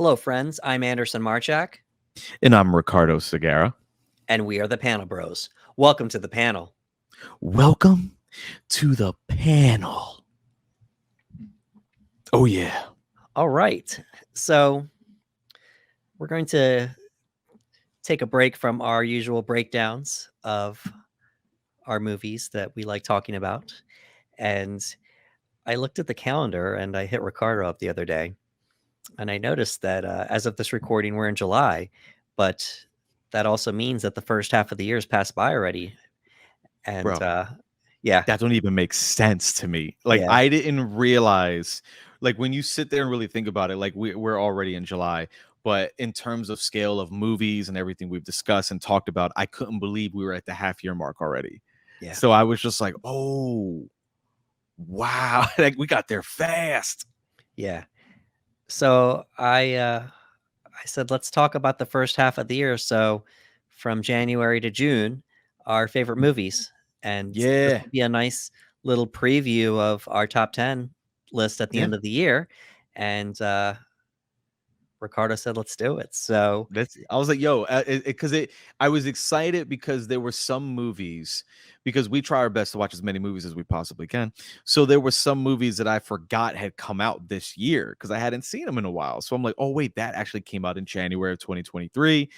Hello, friends. I'm Anderson Marchak, And I'm Ricardo Segura. and we are the Panel Bros. Welcome to the panel. Welcome to the panel. Oh, yeah. All right. So, we're going to take a break from our usual breakdowns of our movies that we like talking about. And I looked at the calendar and I hit Ricardo up the other day. And I noticed that as of this recording, we're in July, but that also means that the first half of the year has passed by already. And Bro, yeah, that don't even make sense to me. Like, yeah, I didn't realize, like, when you sit there and really think about it, like, we're already in July. But in terms of scale of movies and everything we've discussed and talked about, I couldn't believe we were at the half year mark already. yeah, So I was just like, oh, wow. Like, we got there fast. yeah. So I said let's talk about the first half of the year. So from January to June, our favorite movies, and this Yeah. will be a nice little preview of our top 10 list at the Yeah. end of the year. And Ricardo said let's do it. So I was like, yo, because I was excited because there were some movies, because we try our best to watch as many movies as we possibly can. So there were some movies that I forgot had come out this year because I hadn't seen them in a while. So I'm like, oh, wait, that actually came out in January of 2023.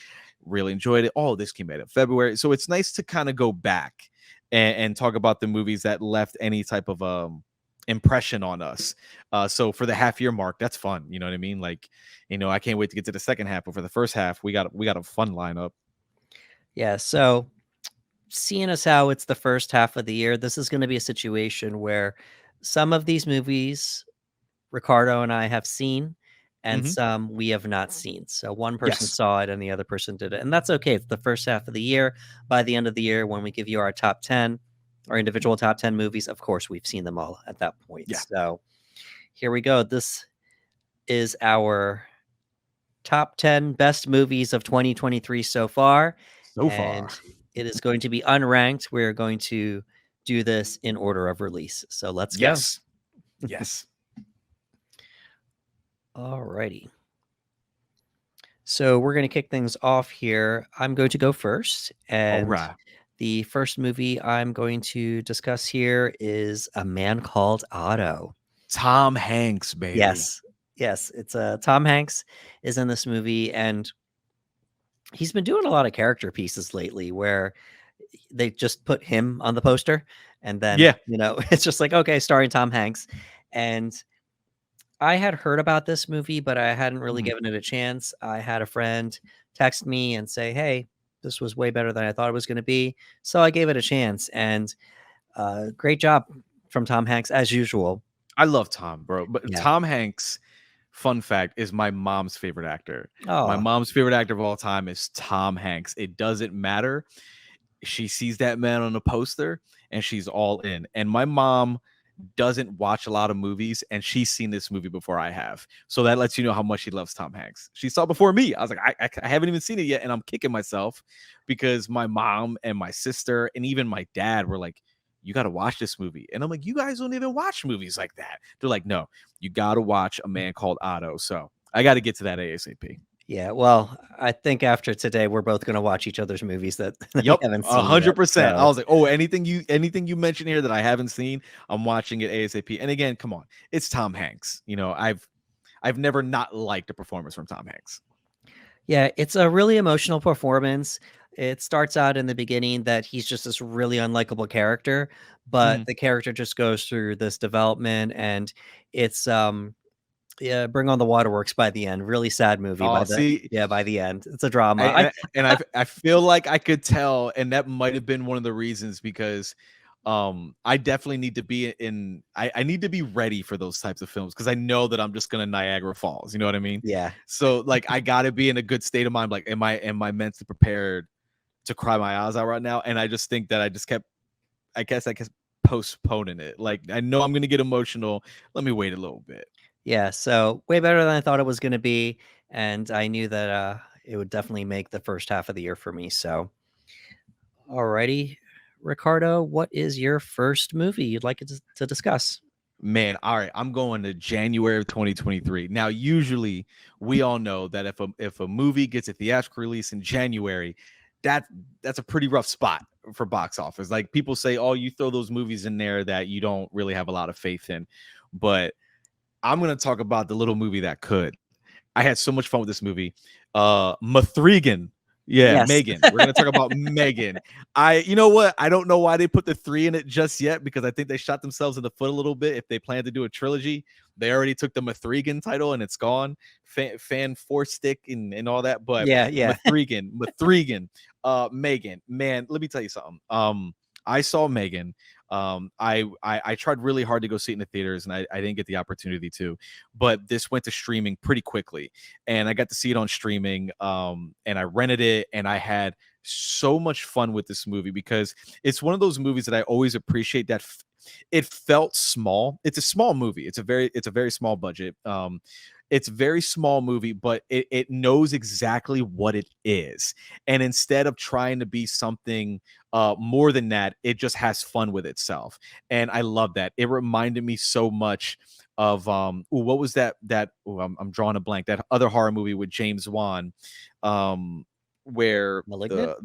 Really enjoyed it. Oh, this came out in February. So it's nice to kind of go back and talk about the movies that left any type of impression on us. So for the half year mark, that's fun. You know what I mean? Like, I can't wait to get to the second half. But for the first half, we got a fun lineup. yeah, so seeing as how it's the first half of the year, this is going to be a situation where some of these movies Ricardo and I have seen, and Hmm. some we have not seen. So one person Yes. saw it and the other person did it. And that's okay. It's the first half of the year. By the end of the year, when we give you our top 10, our individual top 10 movies, of course, we've seen them all at that point. Yeah. So here we go. This is our top 10 best movies of 2023 so far. So And far. it is going to be unranked. We're going to do this in order of release. So let's go. Yes. Yes. Alrighty. So we're going to kick things off here. I'm going to go first. All And right. the first movie I'm going to discuss here is A Man Called Otto. Tom Hanks, baby. Yes. Yes. It's Tom Hanks is in this movie, and he's been doing a lot of character pieces lately where they just put him on the poster and then, Yeah. it's just like, okay, starring Tom Hanks. And I had heard about this movie, but I hadn't really Mhm. given it a chance. I had a friend text me and say, "Hey, this was way better than I thought it was going to be." So I gave it a chance, and great job from Tom Hanks as usual. I love Tom, bro. But Yeah. Tom Hanks, fun fact, is my mom's favorite actor. My Oh, mom's favorite actor of all time is Tom Hanks. It doesn't matter. She sees that man on a poster and she's all in. And my mom doesn't watch a lot of movies, and she's seen this movie before I have. So that lets you know how much she loves Tom Hanks. She saw it before me. I was like, I haven't even seen it yet, and I'm kicking myself because my mom and my sister and even my dad were like, you got to watch this movie. And I'm like, you guys don't even watch movies like that. They're like, no, you got to watch A Man Called Otto. So I got to get to that ASAP. yeah. Well, I think after today, we're both going to watch each other's movies that we Yep, haven't a seen yet. 100%. I So was like, oh, anything you mention here that I haven't seen, I'm watching it ASAP. And again, come on, it's Tom Hanks. I've never not liked a performance from Tom Hanks. yeah, it's a really emotional performance. It starts out in the beginning that he's just this really unlikable character, but Mhm. the character just goes through this development, and it's yeah, Bring on the Waterworks by the end. Really sad movie Oh, by the see, yeah, by the end. It's a drama. I and I feel like I could tell, and that might have been one of the reasons because I definitely need to be I need to be ready for those types of films because I know that I'm just gonna Niagara Falls. You know what I mean? Yeah. So like I gotta be in a good state of mind. Like, am I mentally prepared to cry my eyes out right now? And I just think that I guess postponing it. Like, I know I'm gonna get emotional. Let me wait a little bit. Yeah, so way better than I thought it was gonna be, and I knew that, it would definitely make the first half of the year for me, so alrighty. Ricardo, what is your first movie you'd like to discuss? Man, all right, I'm going to January of 2023. Now, usually we all know that if a movie gets a theatrical release in January, that that's a pretty rough spot for box office. Like people say, oh, you throw those movies in there that you don't really have a lot of faith in. But I'm gonna talk about the little movie that could. I had so much fun with this movie. Mathregan. Yeah, Yes. Megan. We're gonna talk about Megan. You know what? I don't know why they put the 3 in it just yet because I think they shot themselves in the foot a little bit. If they plan to do a trilogy, they already took the Mathregan title and it's gone. Fan four stick and all that. But Yeah, yeah. Mathregan, Megan. Man, let me tell you something. I saw Megan. I tried really hard to go see it in the theaters and I didn't get the opportunity to, but this went to streaming pretty quickly and I got to see it on streaming. And I rented it and I had so much fun with this movie because it's one of those movies that I always appreciate that it felt small. It's a small movie. It's a very small budget. It's a very small movie, but it knows exactly what it is. And instead of trying to be something more than that, it just has fun with itself. And I love that. It reminded me so much of what was I'm drawing a blank, that other horror movie with James Wan, where Malignant?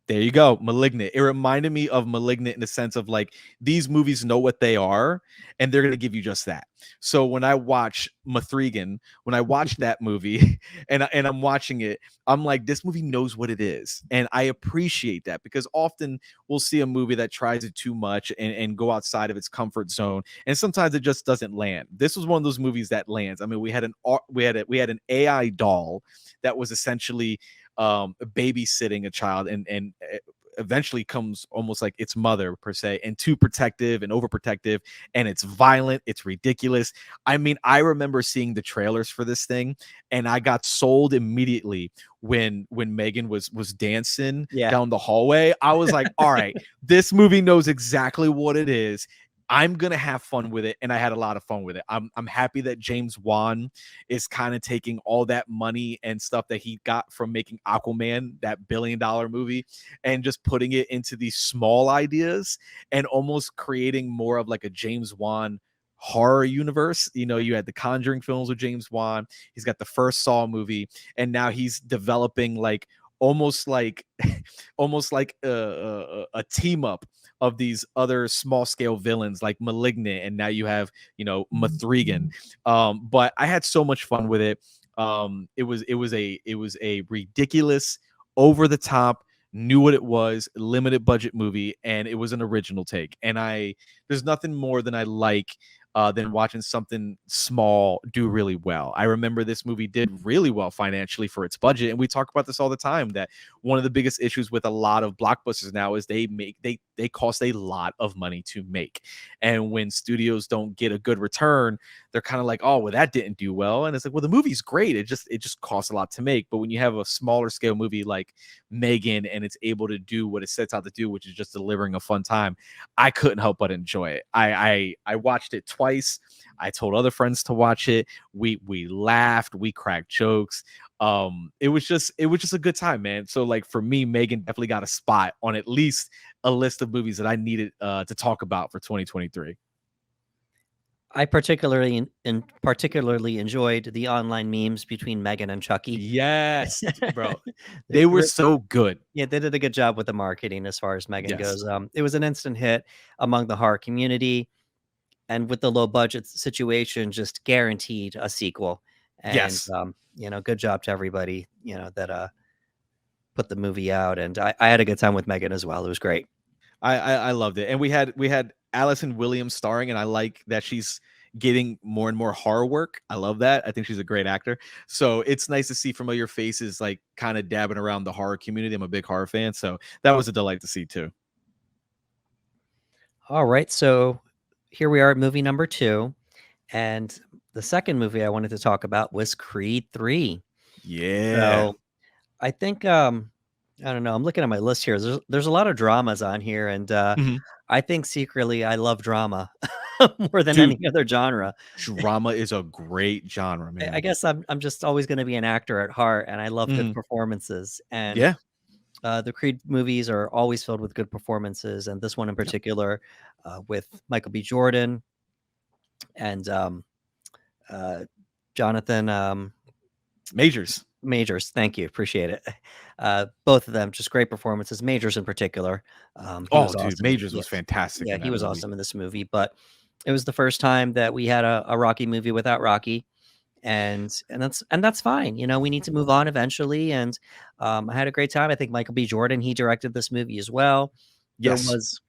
there you go, Malignant. It reminded me of Malignant in the sense of like these movies know what they are and they're going to give you just that. So when I watch Mathregan, when I watch that movie and I'm watching it, I'm like, this movie knows what it is. And I appreciate that because often we'll see a movie that tries it too much and go outside of its comfort zone. And sometimes it just doesn't land. This was one of those movies that lands. I mean, we had an AI doll that was essentially babysitting a child and eventually comes almost like its mother per se, and too protective and overprotective, and it's violent, it's ridiculous. I mean, I remember seeing the trailers for this thing and I got sold immediately when Megan was dancing Yeah. down the hallway. I was like, all right, this movie knows exactly what it is. I'm gonna have fun with it, and I had a lot of fun with it. I'm happy that James Wan is kind of taking all that money and stuff that he got from making Aquaman, that $1 billion movie, and just putting it into these small ideas and almost creating more of like a James Wan horror universe. You know, you had the Conjuring films with James Wan. He's got the first Saw movie, and now he's developing like almost like almost like a team up of these other small scale villains like Malignant, and now you have, you know, Mathregan. But I had so much fun with it. It was a ridiculous, over the top, knew what it was, limited budget movie, and it was an original take. And there's nothing more than I like than watching something small do really well. I remember this movie did really well financially for its budget, and we talk about this all the time, that one of the biggest issues with a lot of blockbusters now is they cost a lot of money to make. And when studios don't get a good return, they're kind of like, oh, well, that didn't do well. And it's like, well, the movie's great. It just costs a lot to make. But when you have a smaller scale movie like Megan and it's able to do what it sets out to do, which is just delivering a fun time, I couldn't help but enjoy it. I watched it twice. I told other friends to watch it. We laughed, we cracked jokes. It was just a good time, man. So like for me, Megan definitely got a spot on at least a list of movies that I needed to talk about for 2023. I particularly enjoyed the online memes between Megan and Chucky. Yes, bro. They They were re so good. Yeah, they did a good job with the marketing as far as Megan Yes. goes. It was an instant hit among the horror community, and with the low budget situation, just guaranteed a sequel. And, Yes. good job to everybody, that, put the movie out, and I had a good time with Megan as well. It was great. I loved it. And we had Allison Williams starring, and I like that she's getting more and more horror work. I love that. I think she's a great actor. So it's nice to see familiar faces like kind of dabbing around the horror community. I'm a big horror fan, so that was a delight to see too. All right, so here we are at movie number 2, and the second movie I wanted to talk about was Creed 3. Yeah. So, I think, I don't know, I'm looking at my list here. There's a lot of dramas on here, and, Mhm. I think secretly I love drama more than any Dude, other genre. drama is a great genre, I man. guess I'm just always gonna be an actor at heart, and I love good Mhm. performances, and, Yeah. the Creed movies are always filled with good performances, and this one in Yep. particular, with Michael B. Jordan, and uh, Jonathan Majors. Majors. Thank you, appreciate it. Both of them just great performances. Majors in particular, he Oh, was dude, awesome. Majors was fantastic Yeah, in he that was movie. awesome in this movie. But it was the first time that we had a Rocky movie without Rocky, and that's fine. You know, we need to move on eventually. And I had a great time. I think Michael B. Jordan, he directed this movie as well. There Yes. was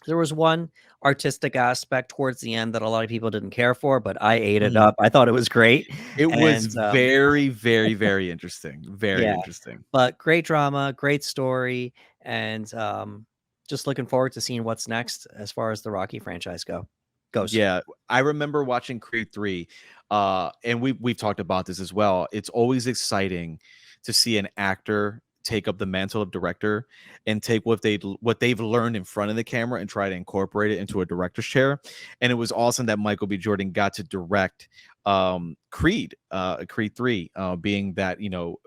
there was one artistic aspect towards the end that a lot of people didn't care for, but I ate it Mhm. up. I thought it was great. It was And very, very, very interesting. Very yeah, interesting. but great drama, great story, and just looking forward to seeing what's next as far as the Rocky franchise goes. Yeah, I remember watching Creed 3, and we've talked about this as well. It's always exciting to see an actor take up the mantle of director and take what they've learned in front of the camera and try to incorporate it into a director's chair. And it was awesome that Michael B. Jordan got to direct Creed 3, being that,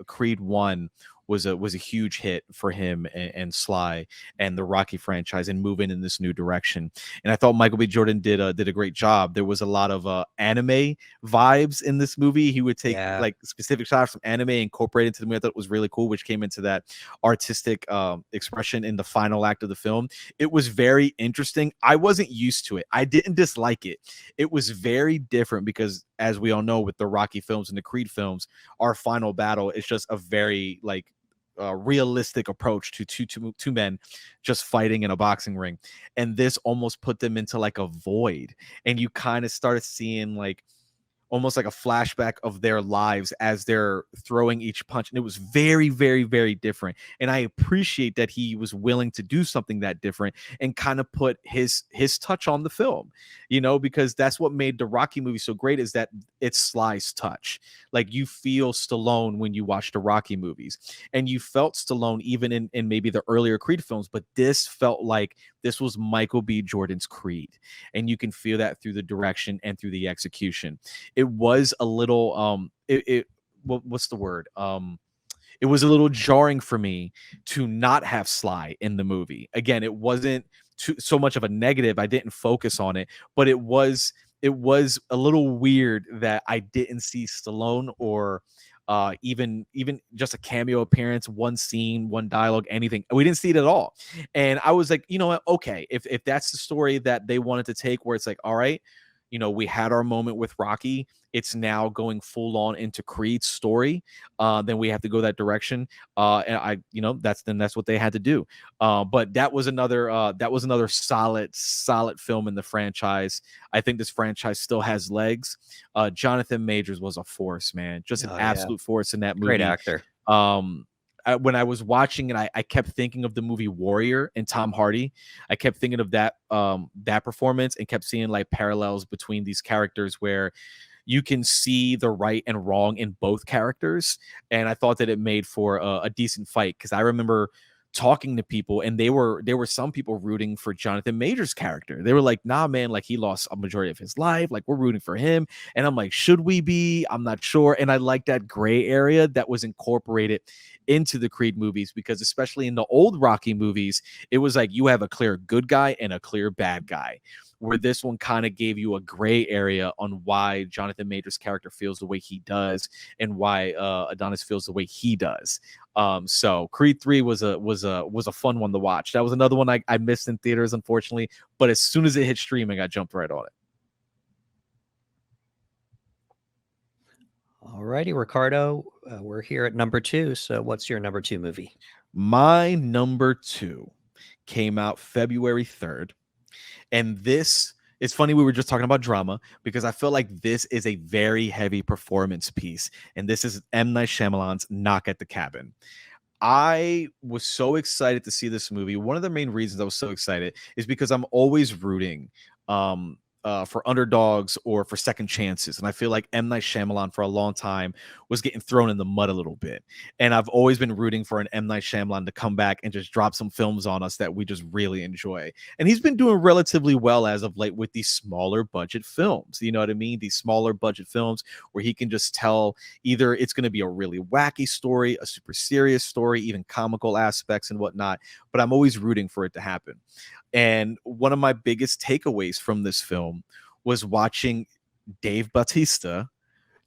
Creed 1 was a huge hit for him and Sly and the Rocky franchise and moving in this new direction. And I thought Michael B. Jordan did a great job. There was a lot of anime vibes in this movie. He would take Yeah, like specific shots from anime, incorporate into the movie. I thought it was really cool, which came into that artistic expression in the final act of the film. It was very interesting. I wasn't used to it. I didn't dislike it. It was very different because, as we all know, with the Rocky films and the Creed films, our final battle is just a very realistic approach to two men just fighting in a boxing ring, and this almost put them into like a void, and you kind of started seeing like almost like a flashback of their lives as they're throwing each punch. And it was very, very, very different. And I appreciate that he was willing to do something that different and kind of put his touch on the film, because that's what made the Rocky movie so great, is that it's Sly's touch. Like, you feel Stallone when you watch the Rocky movies, and you felt Stallone even in maybe the earlier Creed films, but this felt like this was Michael B. Jordan's Creed. And you can feel that through the direction and through the execution. It was a little what's the word? It was a little jarring for me to not have Sly in the movie. Again, it wasn't so much of a negative. I didn't focus on it, but it was a little weird that I didn't see Stallone or even just a cameo appearance, one scene, one dialogue, anything. We didn't see it at all. And I was like, you know what? Okay, if that's the story that they wanted to take, where it's like, all right, we had our moment with Rocky. It's now going full on into Creed's story. Then we have to go that direction. And that's what they had to do. But that was another solid film in the franchise. I think this franchise still has legs. Jonathan Majors was a force, man, just an oh yeah, absolute force in that great movie. actor. Um, when I was watching it, I kept thinking of the movie Warrior and Tom Hardy. I kept thinking of that performance and kept seeing like parallels between these characters where you can see the right and wrong in both characters. And I thought that it made for a decent fight, because I remember talking to people, and there were some people rooting for Jonathan Major's character. They were like, nah, man, like, he lost a majority of his life, like, we're rooting for him. And I'm like, should we be? I'm not sure. And I like that gray area that was incorporated into the Creed movies, because especially in the old Rocky movies, it was like you have a clear good guy and a clear bad guy, where this one kind of gave you a gray area on why Jonathan Major's character feels the way he does, and why Adonis feels the way he does. So Creed 3 was a fun one to watch. That was another one I missed in theaters, unfortunately, but as soon as it hit streaming, I jumped right on it. Alrighty, Ricardo, we're here at number two. So, what's your number two movie? My number 2 came out February 3rd. And this, it's funny, we were just talking about drama, because I feel like this is a very heavy performance piece. And this is M. Night Shyamalan's Knock at the Cabin. I was so excited to see this movie. One of the main reasons I was so excited is because I'm always rooting for underdogs or for second chances. And I feel like M. Night Shyamalan for a long time was getting thrown in the mud a little bit. And I've always been rooting for an M. Night Shyamalan to come back and just drop some films on us that we just really enjoy. And he's been doing relatively well as of late with these smaller budget films. You know what I mean? These smaller budget films where he can just tell, either it's going to be a really wacky story, a super serious story, even comical aspects and whatnot. But I'm always rooting for it to happen. And one of my biggest takeaways from this film was watching Dave Bautista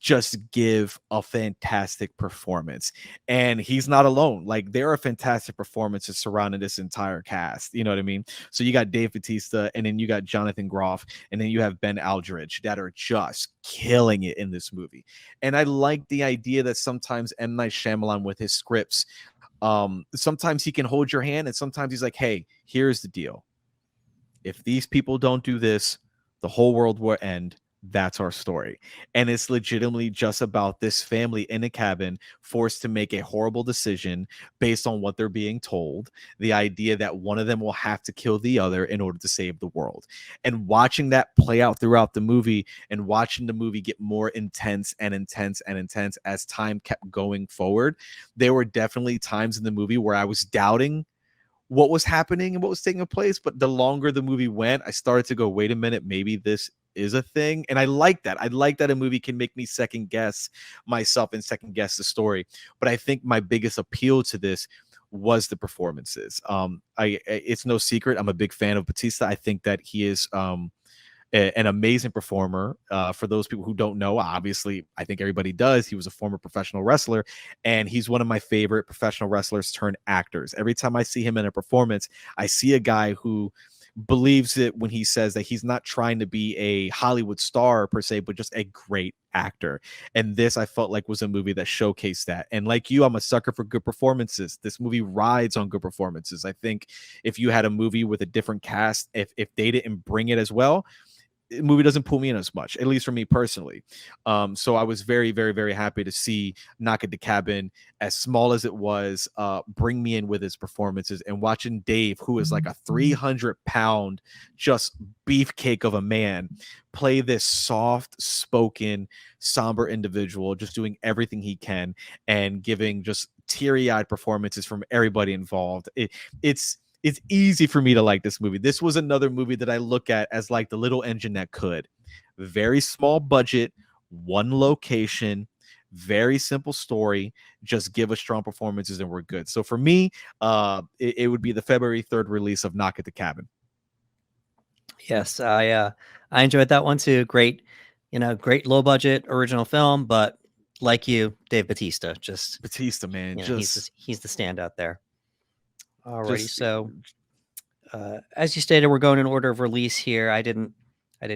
just give a fantastic performance. And he's not alone. Like, there are fantastic performances surrounding this entire cast. You know what I mean? So you got Dave Bautista, and then you got Jonathan Groff, and then you have Ben Aldridge that are just killing it in this movie. And I like the idea that sometimes M. Night Shyamalan with his scripts, sometimes he can hold your hand, and sometimes he's like, hey, here's the deal. If these people don't do this, the whole world will end. That's our story. And it's legitimately just about this family in a cabin forced to make a horrible decision based on what they're being told. The idea that one of them will have to kill the other in order to save the world. And watching that play out throughout the movie, and watching the movie get more intense and intense and intense as time kept going forward, there were definitely times in the movie where I was doubting what was happening and what was taking place. But the longer the movie went, I started to go, wait a minute, maybe this is a thing. And I like that. I like that a movie can make me second guess myself and second guess the story. But I think my biggest appeal to this was the performances. It's no secret, I'm a big fan of Batista. I think that he is an amazing performer. For those people who don't know, obviously, I think everybody does. He was a former professional wrestler, and he's one of my favorite professional wrestlers turned actors. Every time I see him in a performance, I see a guy who believes it when he says that he's not trying to be a Hollywood star per se, but just a great actor. And this, I felt like, was a movie that showcased that. And like you, I'm a sucker for good performances. This movie rides on good performances. I think if you had a movie with a different cast, if they didn't bring it as well, the movie doesn't pull me in as much, at least for me personally. So I was very, very, very happy to see Knock at the Cabin, as small as it was, bring me in with his performances. And watching Dave, who is like a 300-pound just beefcake of a man, play this soft spoken, somber individual, just doing everything he can and giving just teary-eyed performances from everybody involved. It's easy for me to like this movie. This was another movie that I look at as like the little engine that could. Very small budget, one location, very simple story. Just give us strong performances and we're good. So for me, it would be the February 3rd release of Knock at the Cabin. Yes, I enjoyed that one too. Great, great low budget original film, but like you, Dave Bautista, just Batista, man, he's the standout there. Alrighty, just so as you stated, we're going in order of release here. I didn't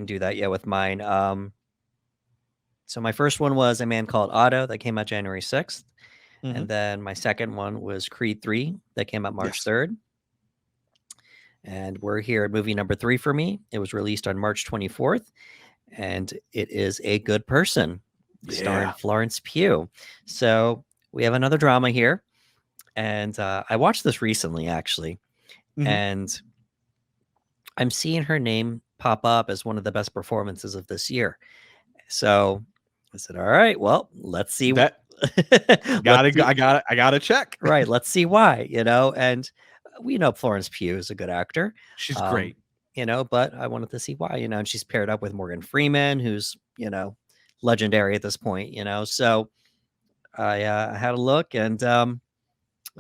do that yet with mine. So my first one was A Man Called Otto, that came out January 6th. And then my second one was Creed 3, that came out March 3rd. And we're here at movie number 3 for me. It was released on March 24th, and it is A Good Person, starring Florence Pugh. So we have another drama here. And I watched this recently, actually. And I'm seeing her name pop up as one of the best performances of this year. So I said, all right, well, let's see. That I gotta check. Right. Let's see why, and we know Florence Pugh is a good actor. She's great. But I wanted to see why, and she's paired up with Morgan Freeman, who's, legendary at this point, so I had a look, and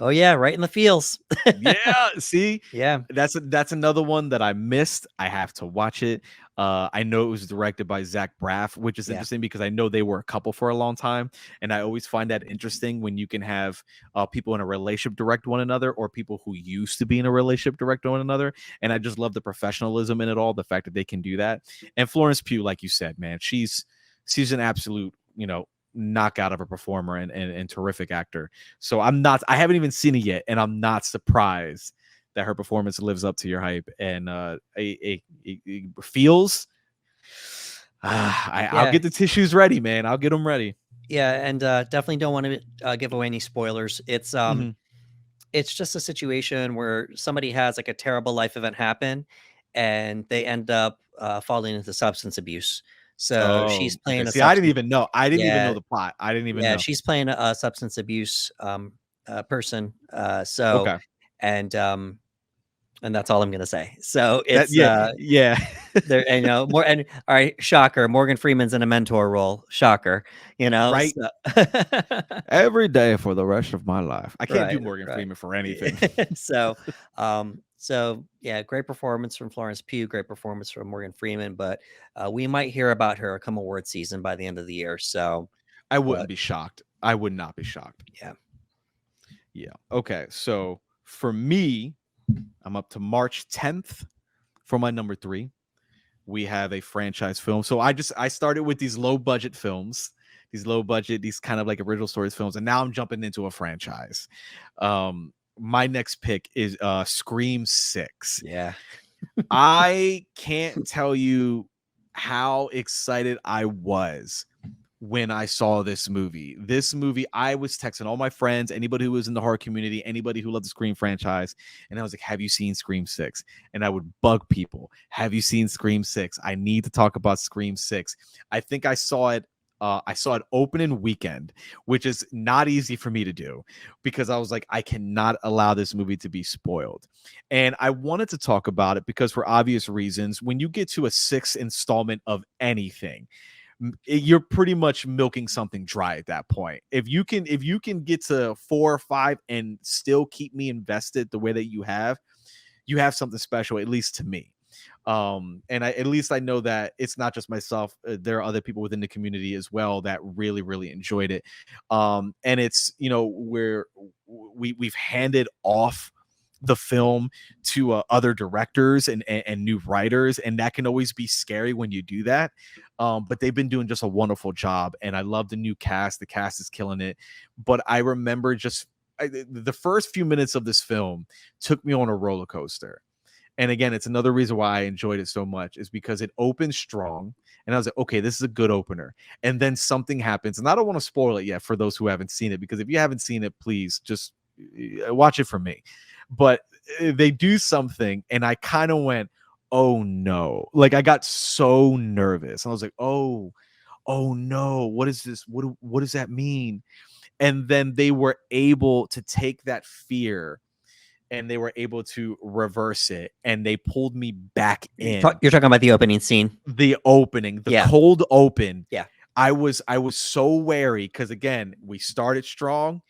oh yeah, right in the feels. Yeah, see? Yeah. That's another one that I missed. I have to watch it. I know it was directed by Zach Braff, which is interesting because I know they were a couple for a long time. And I always find that interesting when you can have people in a relationship direct one another, or people who used to be in a relationship direct one another. And I just love the professionalism in it all, the fact that they can do that. And Florence Pugh, like you said, man, she's an absolute, knockout of a performer and terrific actor. So I haven't even seen it yet, and I'm not surprised that her performance lives up to your hype. And it feels I'll get the tissues ready, man. I'll get them ready. Yeah, and definitely don't want to give away any spoilers. It's it's just a situation where somebody has like a terrible life event happen, and they end up falling into substance abuse. So she's playing I didn't even know. I didn't even know the plot. I didn't even know. She's playing a substance abuse person. And that's all I'm gonna say. So it's there, and more, and all right, shocker, Morgan Freeman's in a mentor role. Shocker, right? So. Every day for the rest of my life. I can't do Morgan Freeman for anything. So So yeah, great performance from Florence Pugh, great performance from Morgan Freeman, but we might hear about her come award season by the end of the year. So, I wouldn't but be shocked. I would not be shocked. yeah, Yeah. Okay. So for me, I'm up to March 10th for my number 3. We have a franchise film. So I started with these low budget films, these kind of like original stories films, and now I'm jumping into a franchise. My next pick is Scream 6. yeah, I can't tell you how excited I was when I saw this movie. This movie, I was texting all my friends, anybody who was in the horror community, anybody who loved the Scream franchise, and I was like, "Have you seen Scream 6?" And I would bug people, "Have you seen Scream 6? I need to talk about Scream 6." I think I saw it. I saw it opening weekend, which is not easy for me to do because I was like, I cannot allow this movie to be spoiled. And I wanted to talk about it because, for obvious reasons, when you get to a sixth installment of anything, you're pretty much milking something dry at that point. If you can get to 4 or 5 and still keep me invested the way that you have something special, at least to me. And at least I know that it's not just myself. There are other people within the community as well that really, really enjoyed it. And it's, where we've handed off the film to other directors and new writers, and that can always be scary when you do that. But they've been doing just a wonderful job, and I love the new cast. The cast is killing it. But I remember the first few minutes of this film took me on a roller coaster. And again, it's another reason why I enjoyed it so much, is because it opens strong. And I was like, okay, this is a good opener. And then something happens. And I don't want to spoil it yet for those who haven't seen it, because if you haven't seen it, please just watch it for me. But they do something, and I kind of went, oh no. Like, I got so nervous. I was like, oh no, what is this? What does that mean? And then they were able to take that fear and they were able to reverse it, and they pulled me back in. you're talking about the opening scene. The opening, the Yeah. cold open. Yeah. I was so wary because, again, we started strong.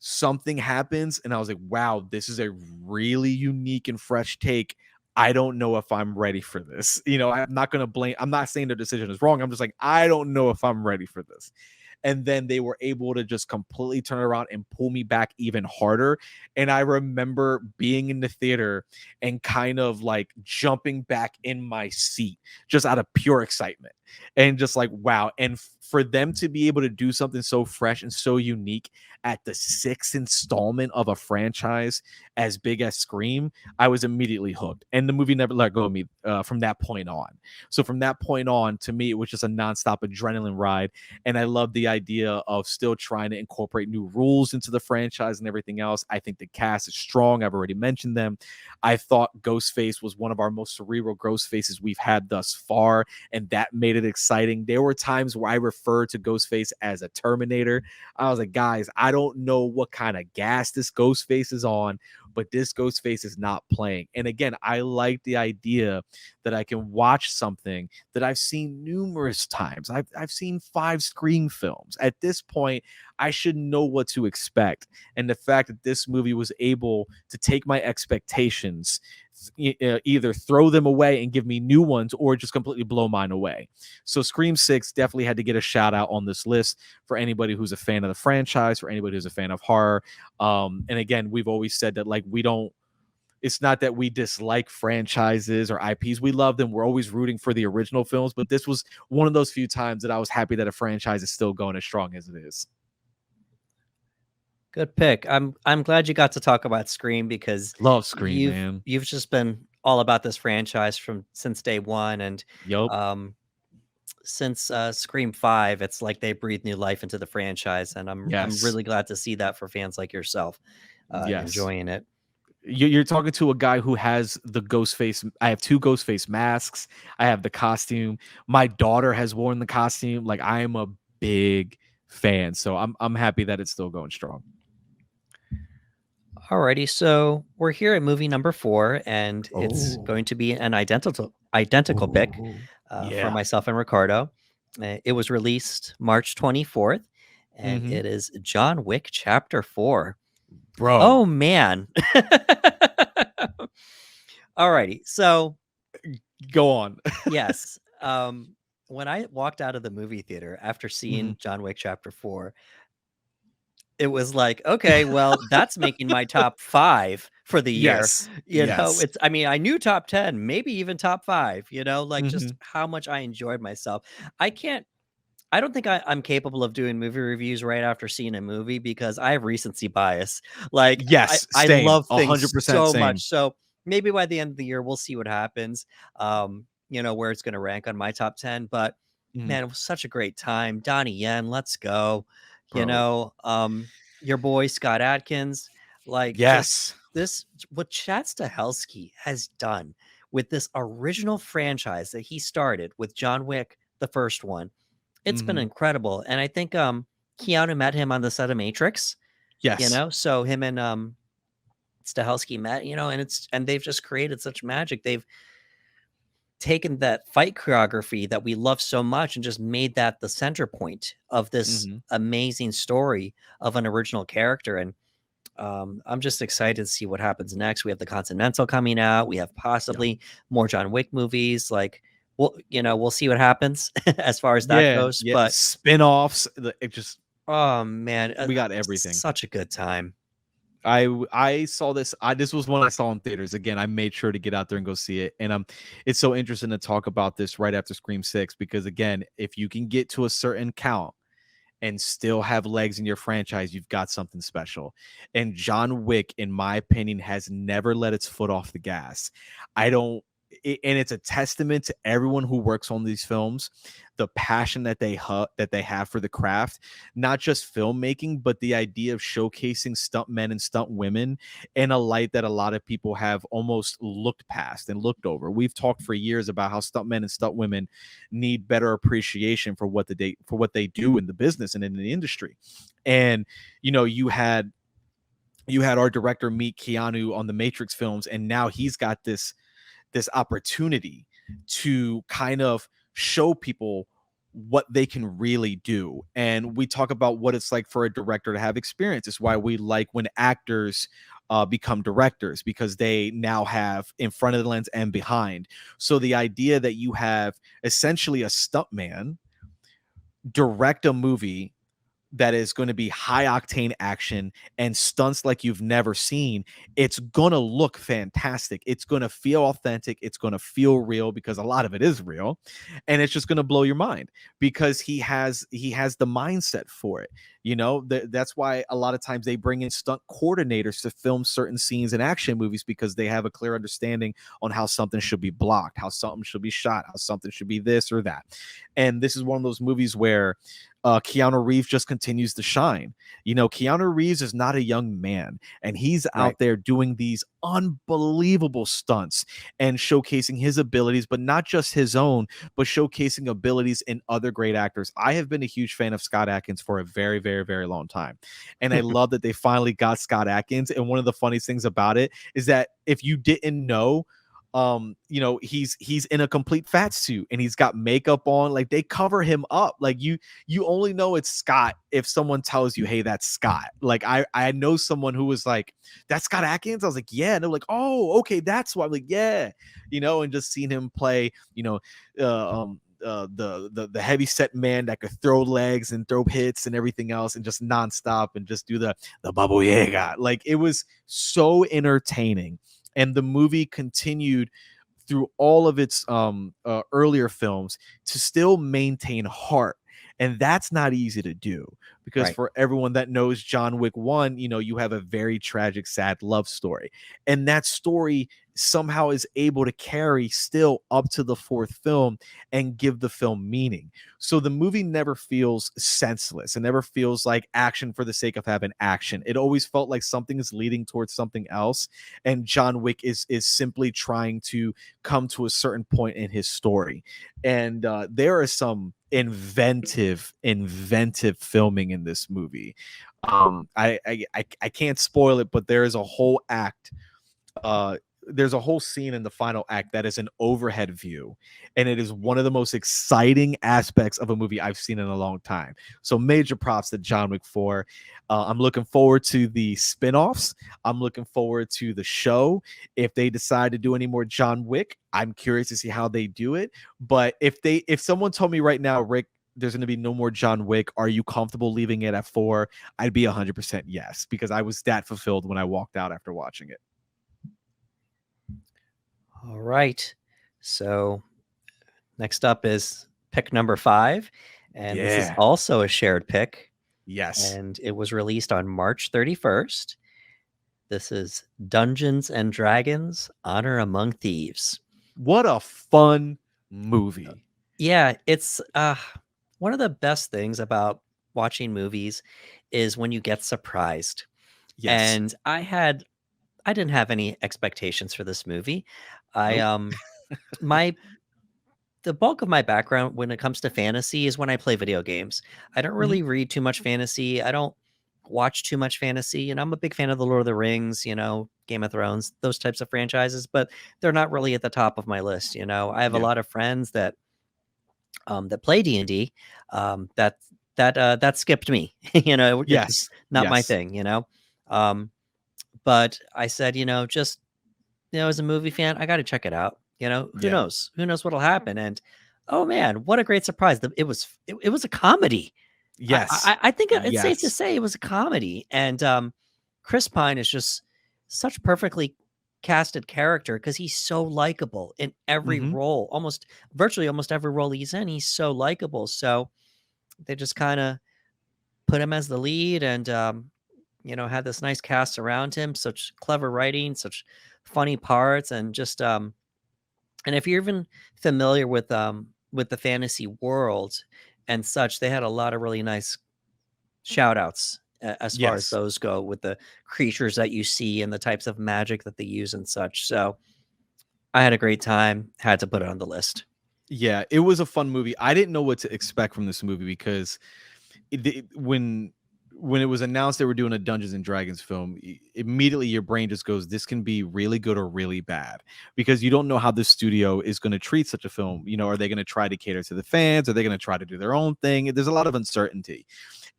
Something happens, and I was like, wow, this is a really unique and fresh take. I don't know if I'm ready for this. I'm not saying their decision is wrong. I'm just like, I don't know if I'm ready for this. And then they were able to just completely turn around and pull me back even harder. And I remember being in the theater and kind of like jumping back in my seat just out of pure excitement, and just like, wow. And for them to be able to do something so fresh and so unique at the 6th installment of a franchise as big as Scream, I was immediately hooked. And the movie never let go of me from that point on. So from that point on, to me, it was just a nonstop adrenaline ride. And I love the idea of still trying to incorporate new rules into the franchise and everything else. I think the cast is strong. I've already mentioned them. I thought Ghostface was one of our most cerebral Ghostfaces we've had thus far, and that made it exciting. There were times where I referred to Ghostface as a Terminator. I was like, guys, I don't know what kind of gas this Ghostface is on, but this Ghostface is not playing. And again, I like the idea that I can watch something that I've seen numerous times. I've seen 5 Scream films. At this point, I should know what to expect. And the fact that this movie was able to take my expectations, either throw them away and give me new ones, or just completely blow mine away. So Scream 6 definitely had to get a shout out on this list for anybody who's a fan of the franchise, for anybody who's a fan of horror. And again, we've always said that, like, it's not that we dislike franchises or IPs. We love them. We're always rooting for the original films, but this was one of those few times that I was happy that a franchise is still going as strong as it is. Good pick. I'm glad you got to talk about Scream, because Love Scream, man. you've just been all about this franchise since day one, and Yup. since Scream 5, it's like they breathed new life into the franchise, and I'm Yes. really glad to see that for fans like yourself Yes. enjoying it. You're talking to a guy who has the Ghostface. I have 2 Ghostface masks. I have the costume. My daughter has worn the costume. Like, I am a big fan, so I'm happy that it's still going strong. Alrighty, so we're here at movie number 4, and it's going to be an identical pick for myself and Ricardo. It was released March 24th, and it is John Wick Chapter 4. Bro. Oh man. Alrighty. So Go on. yes, when I walked out of the movie theater after Mhm. seeing John Wick Chapter 4, it was like, okay, well, that's making my top 5 for the year. Yes. You know, Yes. it's I mean, I knew top 10, maybe even top 5, you know, like just Mhm. how much I enjoyed myself. I can't I don't think I'm capable of doing movie reviews right after seeing a movie because I have recency bias. Like Yes, I same. love things 100% so same. much. So maybe by the end of the year we'll see what happens. You know, where it's gonna rank on my top 10. But Mhm. man, it was such a great time. Donnie Yen, let's go. You Bro. know, your boy Scott Adkins, like just Yes. this what Chad Stahelski has done with this original franchise that he started with John Wick, the first one. It's been Mhm. incredible, and I think, Keanu met him on the set of Matrix, you Yes. know? So him and, Stahelski met, you know, and they've just created such magic. They've taken that fight choreography that we love so much and just made that the center point of this Mhm. amazing story of an original character, and, I'm just excited to see what happens next. We have The Continental coming out. We have Yeah. possibly more John Wick movies, like, we'll see what happens as far as that Yeah, goes, yeah, but spin-offs, it just oh, man, we got everything. such a good time. I saw this. This was one I saw in theaters. Again, I made sure to get out there and go see it. And it's so interesting to talk about this right after Scream 6 because again, if you can get to a certain count and still have legs in your franchise, you've got something special. And John Wick, in my opinion, has never let its foot off the gas. I don't, and it's a testament to everyone who works on these films, the passion that that they have for the craft, not just filmmaking, but the idea of showcasing stunt men and stunt women in a light that a lot of people have almost looked past and looked over. We've talked for years about how stunt men and stunt women need better appreciation for what they do in the business and in the industry. And you know, you had our director meet Keanu on the Matrix films, and now he's got this opportunity to kind of show people what they can really do. And we talk about what it's like for a director to have experience. It's why we like when actors become directors because they now have in front of the lens and behind. So the idea that you have essentially a stuntman direct a movie that is going to be high octane action and stunts like you've never seen, it's going to look fantastic. It's going to feel authentic. It's going to feel real because a lot of it is real. And it's just going to blow your mind because he has the mindset for it. You know, that's why a lot of times they bring in stunt coordinators to film certain scenes in action movies because they have a clear understanding on how something should be blocked, how something should be shot, how something should be this or that. And this is one of those movies where Keanu Reeves just continues to shine. You know, Keanu Reeves is not a young man, and he's Right. out there doing these unbelievable stunts and showcasing his abilities, but not just his own, but showcasing abilities in other great actors. I have been a huge fan of Scott Adkins for a very, very, very long time. And I love that they finally got Scott Adkins. And one of the funniest things about it is that if you didn't know, you know, he's in a complete fat suit and he's got makeup on, like they cover him up. Like you only know it's Scott if someone tells you, hey, that's Scott. Like I know someone who was like, that's Scott Adkins. I was like, yeah. And they're like, oh, okay, that's why. I'm like, yeah, you know, and just seeing him play, you know, the heavy set man that could throw legs and throw hits and everything else and just nonstop and just do the Baba Yaga. Like it was so entertaining. And the movie continued through all of its earlier films to still maintain heart. And that's not easy to do because Right. for everyone that knows John Wick 1, you know, you have a very tragic, sad love story. And that story somehow is able to carry still up to the fourth film and give the film meaning. So the movie never feels senseless. It never feels like action for the sake of having action. It always felt like something is leading towards something else. And John Wick is simply trying to come to a certain point in his story. And there is some inventive filming in this movie. I can't spoil it, but there is a whole act there's a whole scene in the final act that is an overhead view, and it is one of the most exciting aspects of a movie I've seen in a long time. So major props to John Wick 4. I'm looking forward to the spin-offs. I'm looking forward to the show. If they decide to do any more John Wick, I'm curious to see how they do it. But if someone told me right now, Rick, there's going to be no more John Wick, are you comfortable leaving it at 4? I'd be 100% yes, because I was that fulfilled when I walked out after watching it. All right. So next up is pick number 5. And this is Yeah. also a shared pick. Yes. And it was released on March 31st. This is Dungeons and Dragons: Honor Among Thieves. What a fun movie. Yeah, it's one of the best things about watching movies is when you get surprised. Yes. And I didn't have any expectations for this movie. Nope. My the bulk of my background when it comes to fantasy is when I play video games. I don't really read too much fantasy. I don't watch too much fantasy, and I'm a big fan of the Lord of the Rings, Game of Thrones, those types of franchises, but they're not really at the top of my list. I have a Yeah. lot of friends that play D&D, that skipped me. It's Yes. just not my Yes. thing. But I said, just as a movie fan, I got to check it out. Who Yeah. knows? Who knows what'll happen? And oh man, what a great surprise! It was a comedy. Yes. I think it's safe to Yes. say it was a comedy. And Chris Pine is just such perfectly casted character because he's so likable in every Mhm. role, virtually almost every role he's in. He's so likable. So they just kind of put him as the lead, and had this nice cast around him, such clever writing, such funny parts, and just and if you're even familiar with the fantasy world and such, they had a lot of really nice shout outs as far as Yes. those go, with the creatures that you see and the types of magic that they use and such. So I had a great time, had to put it on the list. Yeah, it was a fun movie. I didn't know what to expect from this movie because when it was announced they were doing a Dungeons and Dragons film, immediately your brain just goes, this can be really good or really bad, because you don't know how the studio is going to treat such a film. Are they going to try to cater to the fans? Are they going to try to do their own thing? There's a lot of uncertainty.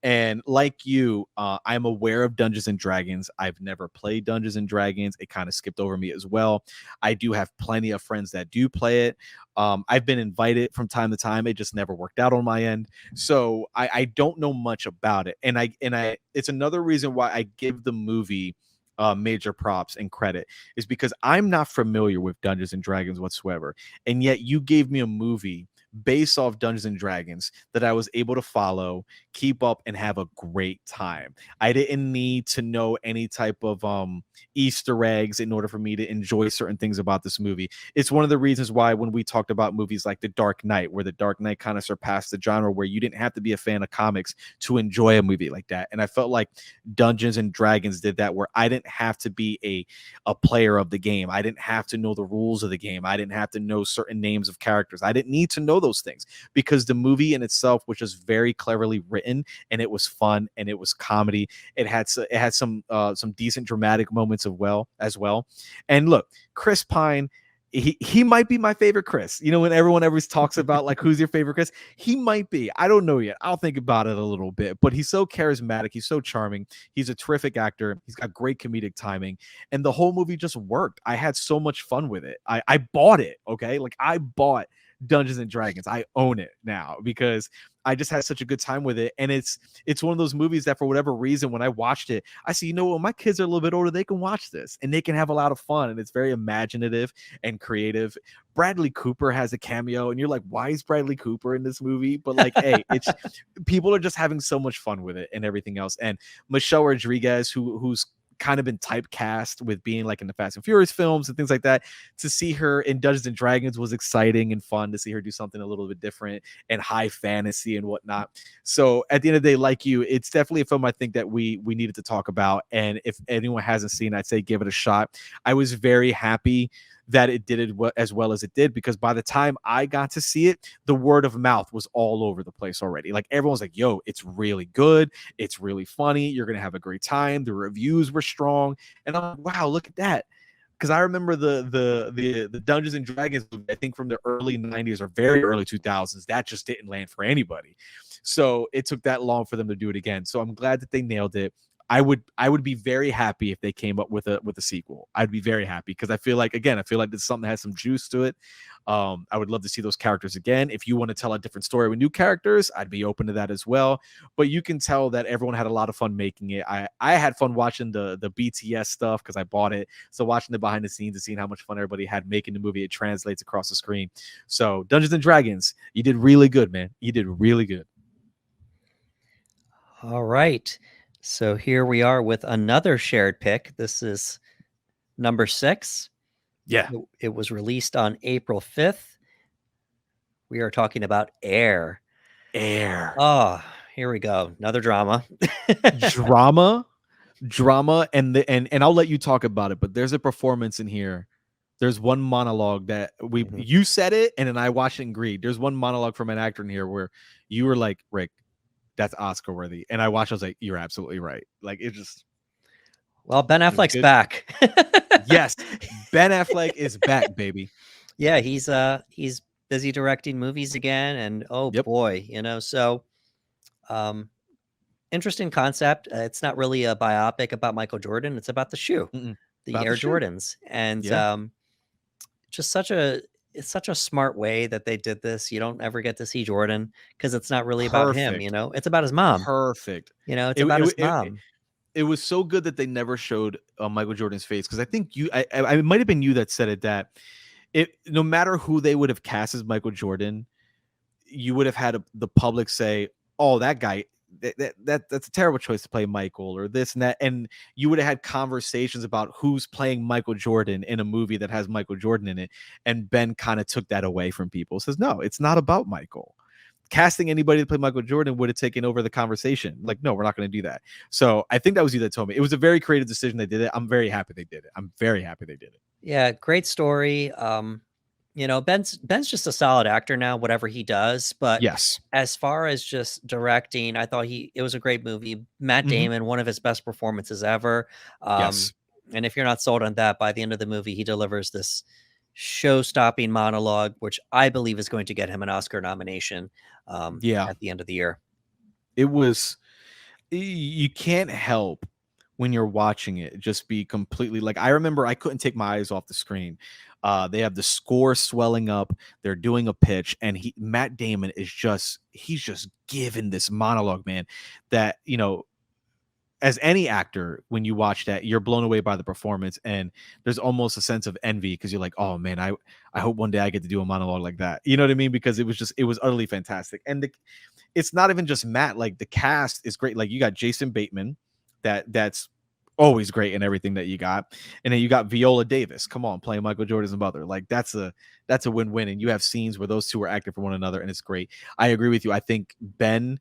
And like you, I'm aware of Dungeons and Dragons. I've never played Dungeons and Dragons. It kind of skipped over me as well. I do have plenty of friends that do play it. I've been invited from time to time. It just never worked out on my end. So I don't know much about it. And it's another reason why I give the movie major props and credit, is because I'm not familiar with Dungeons and Dragons whatsoever. And yet you gave me a movie based off Dungeons and Dragons that I was able to follow, keep up, and have a great time. I didn't need to know any type of Easter eggs in order for me to enjoy certain things about this movie. It's one of the reasons why when we talked about movies like The Dark Knight, where The Dark Knight kind of surpassed the genre, where you didn't have to be a fan of comics to enjoy a movie like that. And I felt like Dungeons and Dragons did that, where I didn't have to be a player of the game. I didn't have to know the rules of the game. I didn't have to know certain names of characters. I didn't need to know those things, because the movie in itself was just very cleverly written, and it was fun, and it was comedy. It had some decent dramatic moments as well. And look, Chris Pine, he might be my favorite Chris. When everyone ever talks about like who's your favorite Chris, he might be. I don't know yet. I'll think about it a little bit. But he's so charismatic. He's so charming. He's a terrific actor. He's got great comedic timing, and the whole movie just worked. I had so much fun with it. I bought it. Okay, like I bought Dungeons and Dragons. I own it now because I just had such a good time with it. And it's one of those movies that for whatever reason, when I watched it, I see, when my kids are a little bit older, they can watch this and they can have a lot of fun. And it's very imaginative and creative. Bradley Cooper has a cameo, and you're like, why is Bradley Cooper in this movie? But like, hey, it's people are just having so much fun with it and everything else. And Michelle Rodriguez, who's kind of been typecast with being like in the Fast and Furious films and things like that, to see her in Dungeons and Dragons was exciting and fun to see her do something a little bit different and high fantasy and whatnot. So at the end of the day, like you, it's definitely a film I think that we needed to talk about. And if anyone hasn't seen, I'd say give it a shot. I was very happy that it did it as well as it did, because by the time I got to see it, the word of mouth was all over the place already. Like everyone's like, yo, it's really good. It's really funny. You're going to have a great time. The reviews were strong. And I'm like, wow, look at that. because I remember the Dungeons and Dragons movie, I think from the early 90s or very early 2000s, that just didn't land for anybody. So it took that long for them to do it again. So I'm glad that they nailed it. I would be very happy if they came up with a sequel. I'd be very happy because I feel like this is something that has some juice to it. I would love to see those characters again. If you want to tell a different story with new characters, I'd be open to that as well. But you can tell that everyone had a lot of fun making it. I had fun watching the BTS stuff because I bought it. So watching the behind the scenes and seeing how much fun everybody had making the movie, it translates across the screen. So Dungeons and Dragons, you did really good, man. You did really good. All right. So here we are with another shared pick. This is number 6. Yeah. It was released on April 5th. We are talking about Air. Air. Oh, here we go. Another drama. drama and I'll let you talk about it, but there's a performance in here. There's one monologue that you said it and then I watched it and agreed. There's one monologue from an actor in here where you were like, Rick, that's Oscar worthy. And I watched, I was like, you're absolutely right. Like it just Well, Ben Affleck's back. Yes. Ben Affleck is back, baby. Yeah, he's busy directing movies again, and oh Yep. boy, so interesting concept. It's not really a biopic about Michael Jordan. It's about the shoe, the About Air the shoe. Jordans, and Yeah. just it's such a smart way that they did this. You don't ever get to see Jordan because it's not really about him. Perfect. It's about his mom. Perfect. It's It, about it, his it, it, mom. it was so good that they never showed Michael Jordan's face because I think it might have been you that said it, that no matter who they would have cast as Michael Jordan, you would have had the public say, "Oh, that guy, that's a terrible choice to play Michael," or this and that, and you would have had conversations about who's playing Michael Jordan in a movie that has Michael Jordan in it, and Ben kind of took that away from people. Says, "No, it's not about Michael." Casting anybody to play Michael Jordan would have taken over the conversation. Like, no, we're not going to do that. So I think that was you that told me. It was a very creative decision. They did it. I'm very happy they did it. I'm very happy they did it. Yeah, great story. Ben's just a solid actor now, whatever he does. But Yes. as far as just directing, I thought it was a great movie. Matt Mhm. Damon, one of his best performances ever. Yes. And if you're not sold on that, by the end of the movie, he delivers this show-stopping monologue, which I believe is going to get him an Oscar nomination Yeah. at the end of the year. It was, you can't help when you're watching it just be completely like, I remember I couldn't take my eyes off the screen. They have the score swelling up, they're doing a pitch, and Matt Damon he's just given this monologue, man, that as any actor, when you watch that, you're blown away by the performance, and there's almost a sense of envy because you're like, oh man, I hope one day I get to do a monologue like that. You know what I mean? Because it was utterly fantastic. And it's not even just Matt, like the cast is great. Like you got Jason Bateman, that's always great in everything that you got. And then you got Viola Davis, come on, playing Michael Jordan's mother. Like that's a win-win. And you have scenes where those two are acting for one another, and it's great. I agree with you. I think Ben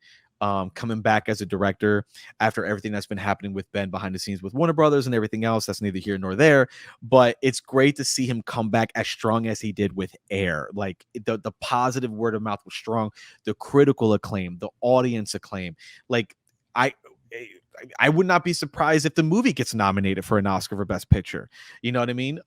coming back as a director after everything that's been happening with Ben behind the scenes with Warner Brothers and everything else, that's neither here nor there. But it's great to see him come back as strong as he did with Air. Like the positive word of mouth was strong, the critical acclaim, the audience acclaim. Like I would not be surprised if the movie gets nominated for an Oscar for Best Picture. You know what I mean?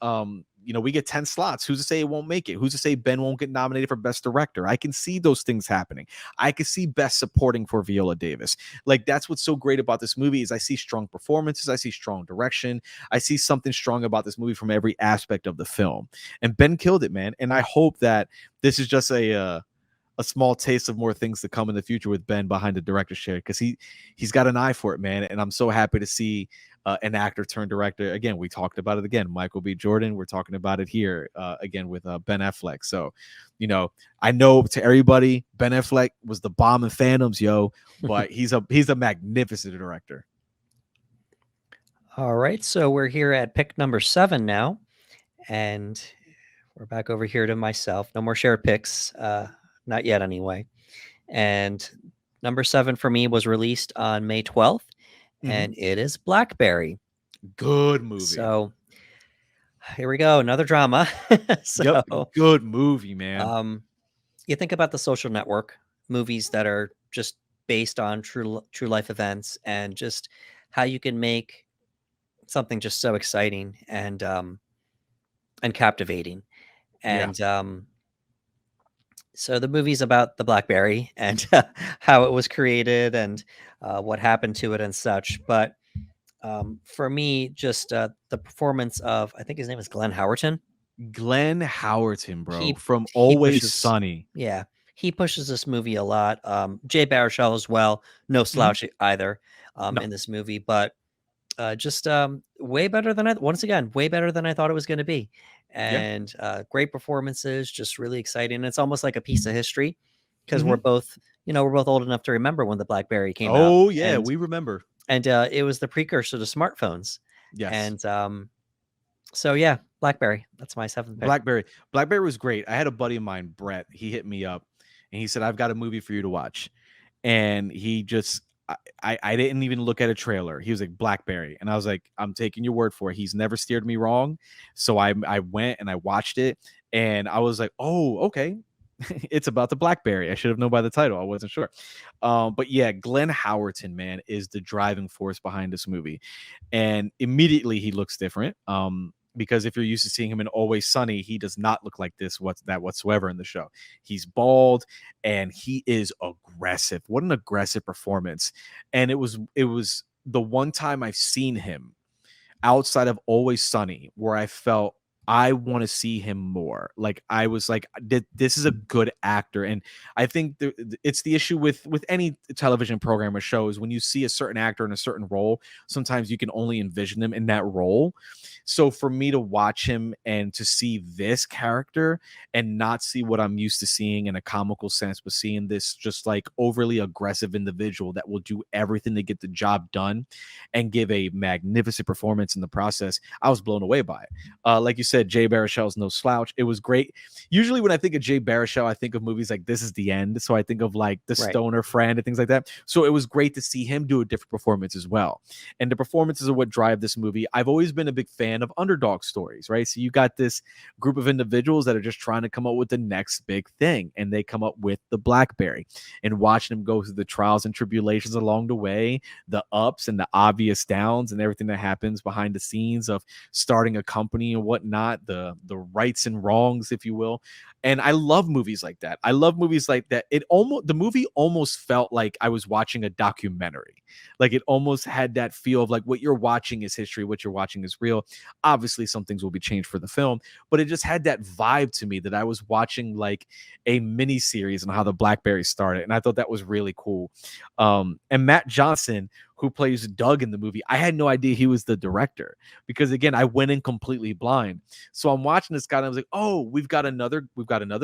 We get 10 slots. Who's to say it won't make it? Who's to say Ben won't get nominated for Best Director? I can see those things happening. I can see Best Supporting for Viola Davis. Like that's what's so great about this movie is I see strong performances. I see strong direction. I see something strong about this movie from every aspect of the film. And Ben killed it, man. And I hope that this is just a small taste of more things to come in the future with Ben behind the director's chair, because he's got an eye for it, man. And I'm so happy to see an actor turned director. Again, we talked about it again. Michael B. Jordan. We're talking about it here again with Ben Affleck. So, I know to everybody, Ben Affleck was the bomb in Phantoms, yo, but he's a magnificent director. All right, so we're here at pick number 7 now, and we're back over here to myself. No more shared picks, not yet anyway. And number 7 for me was released on May 12th, and it is Blackberry. Good movie. So here we go, another drama. Yep, good movie, man. You think about the Social Network movies that are just based on true life events, and just how you can make something just so exciting. And and captivating. Yeah. And so the movie's about the BlackBerry and how it was created and what happened to it and such. But for me, just the performance of, I think his name is Glenn Howerton. Glenn Howerton, bro, He from he Always pushes, Sunny. yeah, he pushes this movie a lot. Jay Baruchel as well, no Mhm. slouch either No. in this movie, but just way better than once again, way better than I thought it was going to be. Yeah. And great performances, just really exciting. It's almost like a piece of history because we're Mhm. both, we're both old enough to remember when the BlackBerry came out, Oh, yeah, and we remember. it was the precursor to smartphones. Yes. And so yeah, BlackBerry. That's my seventh pick. Blackberry was great. I had a buddy of mine, Brett. He hit me up and he said, "I've got a movie for you to watch." And he just I didn't even look at a trailer. He was like, "Blackberry," and I was like, "I'm taking your word for it." He's never steered me wrong. So I went and I watched it, and I was like, "Oh, okay." It's about the BlackBerry. I should have known by the title. I wasn't sure. But yeah, Glenn Howerton, man, is the driving force behind this movie. And immediately he looks different. Because if you're used to seeing him in Always Sunny, he does not look like this whatsoever in the show. He's bald and he is aggressive. What an aggressive performance. And it was the one time I've seen him outside of Always Sunny where I felt I want to see him more. Like I was like, this is a good actor, and I think it's the issue with any television program or show is when you see a certain actor in a certain role, sometimes you can only envision them in that role. So for me to watch him and to see this character and not see what I'm used to seeing in a comical sense, but seeing this just like overly aggressive individual that will do everything to get the job done and give a magnificent performance in the process, I was blown away by it. Like you said, Jay Baruchel's no slouch. It was great. Usually when I think of Jay Baruchel, I think of movies like This Is the End. So I think of like The Right. Stoner Friend and things like that. So it was great to see him do a different performance as well. And the performances are what drive this movie. I've always been a big fan of underdog stories, right? So you got this group of individuals that are just trying to come up with the next big thing, and they come up with the BlackBerry. And watching them go through the trials and tribulations along the way, the ups and the obvious downs and everything that happens behind the scenes of starting a company and whatnot, the rights and wrongs, if you will. And I love movies like that. I love movies like that. The movie almost felt like I was watching a documentary. Like it almost had that feel of like what you're watching is history, what you're watching is real. Obviously, some things will be changed for the film, but it just had that vibe to me that I was watching like a mini series on how the BlackBerry started. And I thought that was really cool. And Matt Johnson, who plays Doug in the movie, I had no idea he was the director because again, I went in completely blind. So I'm watching this guy and I was like, oh, we've got another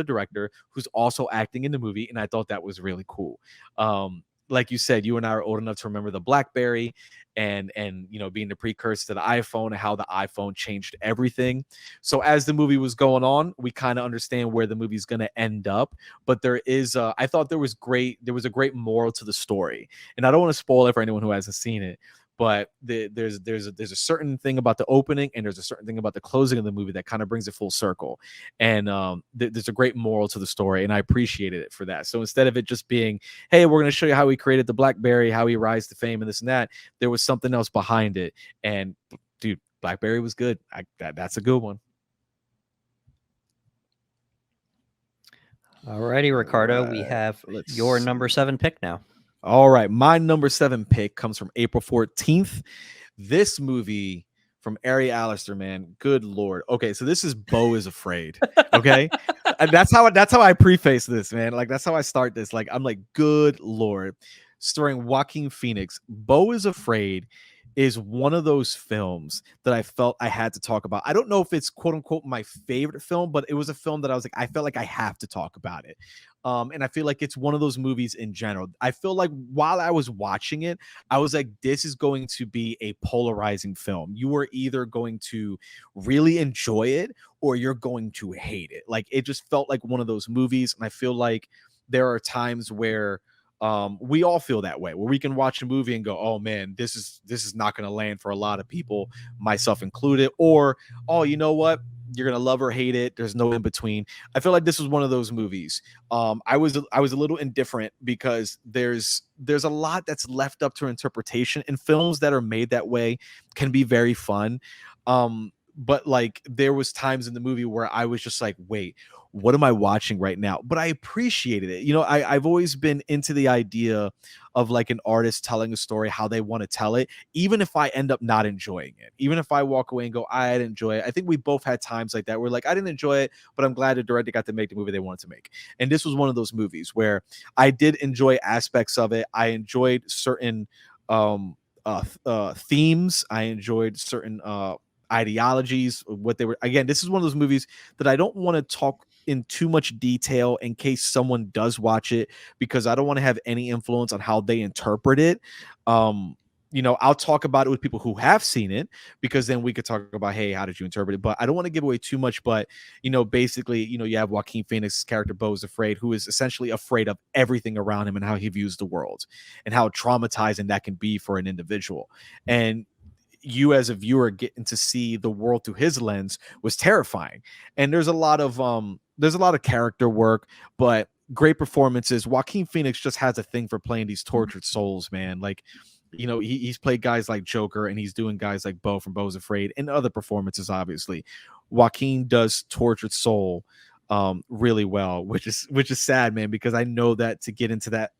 director who's also acting in the movie. And I thought that was really cool. Like you said, you and I are old enough to remember the BlackBerry and being the precursor to the iPhone and how the iPhone changed everything. So as the movie was going on, we kind of understand where the movie's going to end up. But I thought there was a great moral to the story, and I don't want to spoil it for anyone who hasn't seen it. But there's a certain thing about the opening and there's a certain thing about the closing of the movie that kind of brings it full circle, and there's a great moral to the story, and I appreciated it for that. So instead of it just being, hey, we're going to show you how he created the BlackBerry, how he rise to fame, and this and that, there was something else behind it. And dude, BlackBerry was good. That's a good one. Alrighty, All Ricardo, we right, have let's your number see. 7 pick now. All right, my number 7 pick comes from April 14th. This movie from Ari Alister, man, good lord. Okay, so this is Beau is Afraid. Okay, and that's how I preface this, man. Like that's how I start this. Like I'm like, good lord, starring Joaquin Phoenix. Beau is Afraid is one of those films that I felt I had to talk about. I don't know if it's quote unquote my favorite film, but it was a film that I was like, I felt like I have to talk about it. And I feel like it's one of those movies in general. I feel like while I was watching it, I was like, this is going to be a polarizing film. You are either going to really enjoy it or you're going to hate it. Like it just felt like one of those movies. And I feel like there are times where we all feel that way, where we can watch a movie and go, oh man, this is not going to land for a lot of people, myself included, or oh, you know what, you're gonna love or hate it, there's no in between. I feel like this was one of those movies. I was a little indifferent because there's a lot that's left up to interpretation, and films that are made that way can be very fun. but like there was times in the movie where I was just like, wait, what am I watching right now? But I appreciated it. You know, I've always been into the idea of like an artist telling a story how they want to tell it, even if I end up not enjoying it, even if I walk away and go, I didn't enjoy it. I think we both had times like that where like I didn't enjoy it, but I'm glad the director got to make the movie they wanted to make. And this was one of those movies where I did enjoy aspects of it. I enjoyed certain themes. I enjoyed certain ideologies, what they were. Again, this is one of those movies that I don't want to talk in too much detail in case someone does watch it, because I don't want to have any influence on how they interpret it. You know, I'll talk about it with people who have seen it, because then we could talk about, hey, how did you interpret it? But I don't want to give away too much. But, you know, basically, you know, you have Joaquin Phoenix's character, Beau is Afraid, who is essentially afraid of everything around him and how he views the world and how traumatizing that can be for an individual. And you as a viewer getting to see the world through his lens was terrifying. And there's a lot of character work, but great performances. Joaquin Phoenix just has a thing for playing these tortured souls, man. Like, you know, he's played guys like Joker, and he's doing guys like Beau from Beau's Afraid, and other performances. Obviously, Joaquin does tortured soul really well, which is sad, man, because I know that to get into that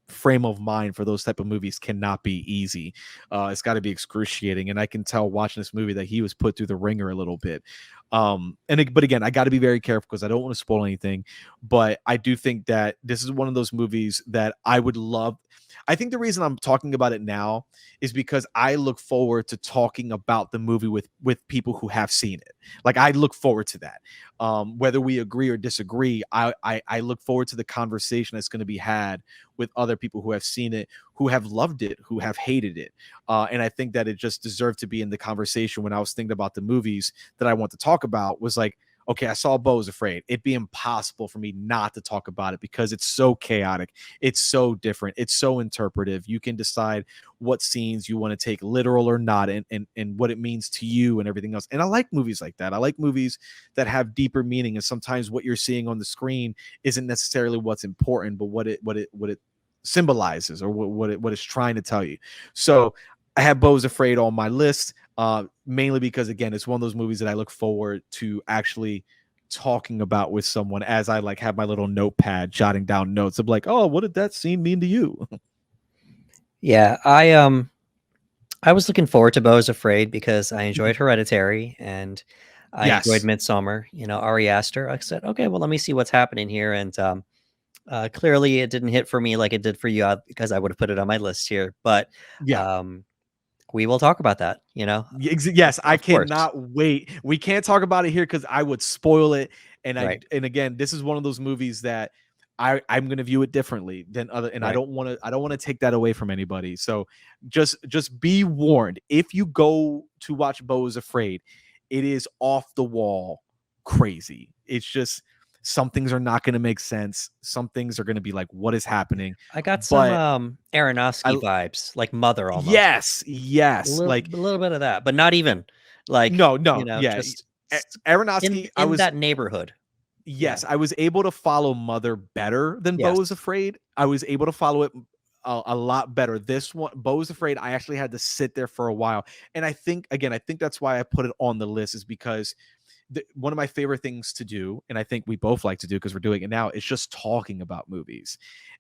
frame of mind for those type of movies cannot be easy. It's got to be excruciating, and I can tell watching this movie that he was put through the ringer a little bit. But again, I got to be very careful because I don't want to spoil anything. But I do think that this is one of those movies that I would love. I think the reason I'm talking about it now is because I look forward to talking about the movie with people who have seen it. Like, I look forward to that. Whether we agree or disagree, I look forward to the conversation that's going to be had with other people who have seen it, who have loved it, who have hated it. And I think that it just deserved to be in the conversation. When I was thinking about the movies that I want to talk about, was like, okay, I saw Beau is Afraid. It'd be impossible for me not to talk about it because it's so chaotic. It's so different. It's so interpretive. You can decide what scenes you want to take literal or not, and what it means to you and everything else. And I like movies like that. I like movies that have deeper meaning. And sometimes what you're seeing on the screen isn't necessarily what's important, but what it symbolizes, or what it's trying to tell you. So I have Beau is Afraid on my list, mainly because, again, it's one of those movies that I look forward to actually talking about with someone, as I like have my little notepad jotting down notes of like, oh, what did that scene mean to you? Yeah, I was looking forward to Beau is Afraid because I enjoyed Hereditary and I enjoyed Yes. Midsommar. You know, Ari Aster. I said, okay, well, let me see what's happening here. And clearly, it didn't hit for me like it did for you, because I would have put it on my list here. But Yeah. we will talk about that. You know, Yes, I of course, cannot wait. We can't talk about it here because I would spoil it. right? And again, this is one of those movies that I'm going to view it differently than other, and Right. I don't want to take that away from anybody. So just be warned. If you go to watch Beau is Afraid, it is off the wall crazy. It's just, some things are not going to make sense. Some things are going to be like, what is happening? I got some But Aronofsky I vibes, like Mother almost. A yes, like, little bit of that, but not even. Like, you no, know, yeah. just Aronofsky, in that neighborhood. Yeah. yes, I was able to follow Mother better than Beau is Yes. Afraid. I was able to follow it a lot better. This one, Beau is Afraid, I actually had to sit there for a while. And I think, again, I think that's why I put it on the list, is because one of my favorite things to do, and I think we both like to do because we're doing it now, is just talking about movies.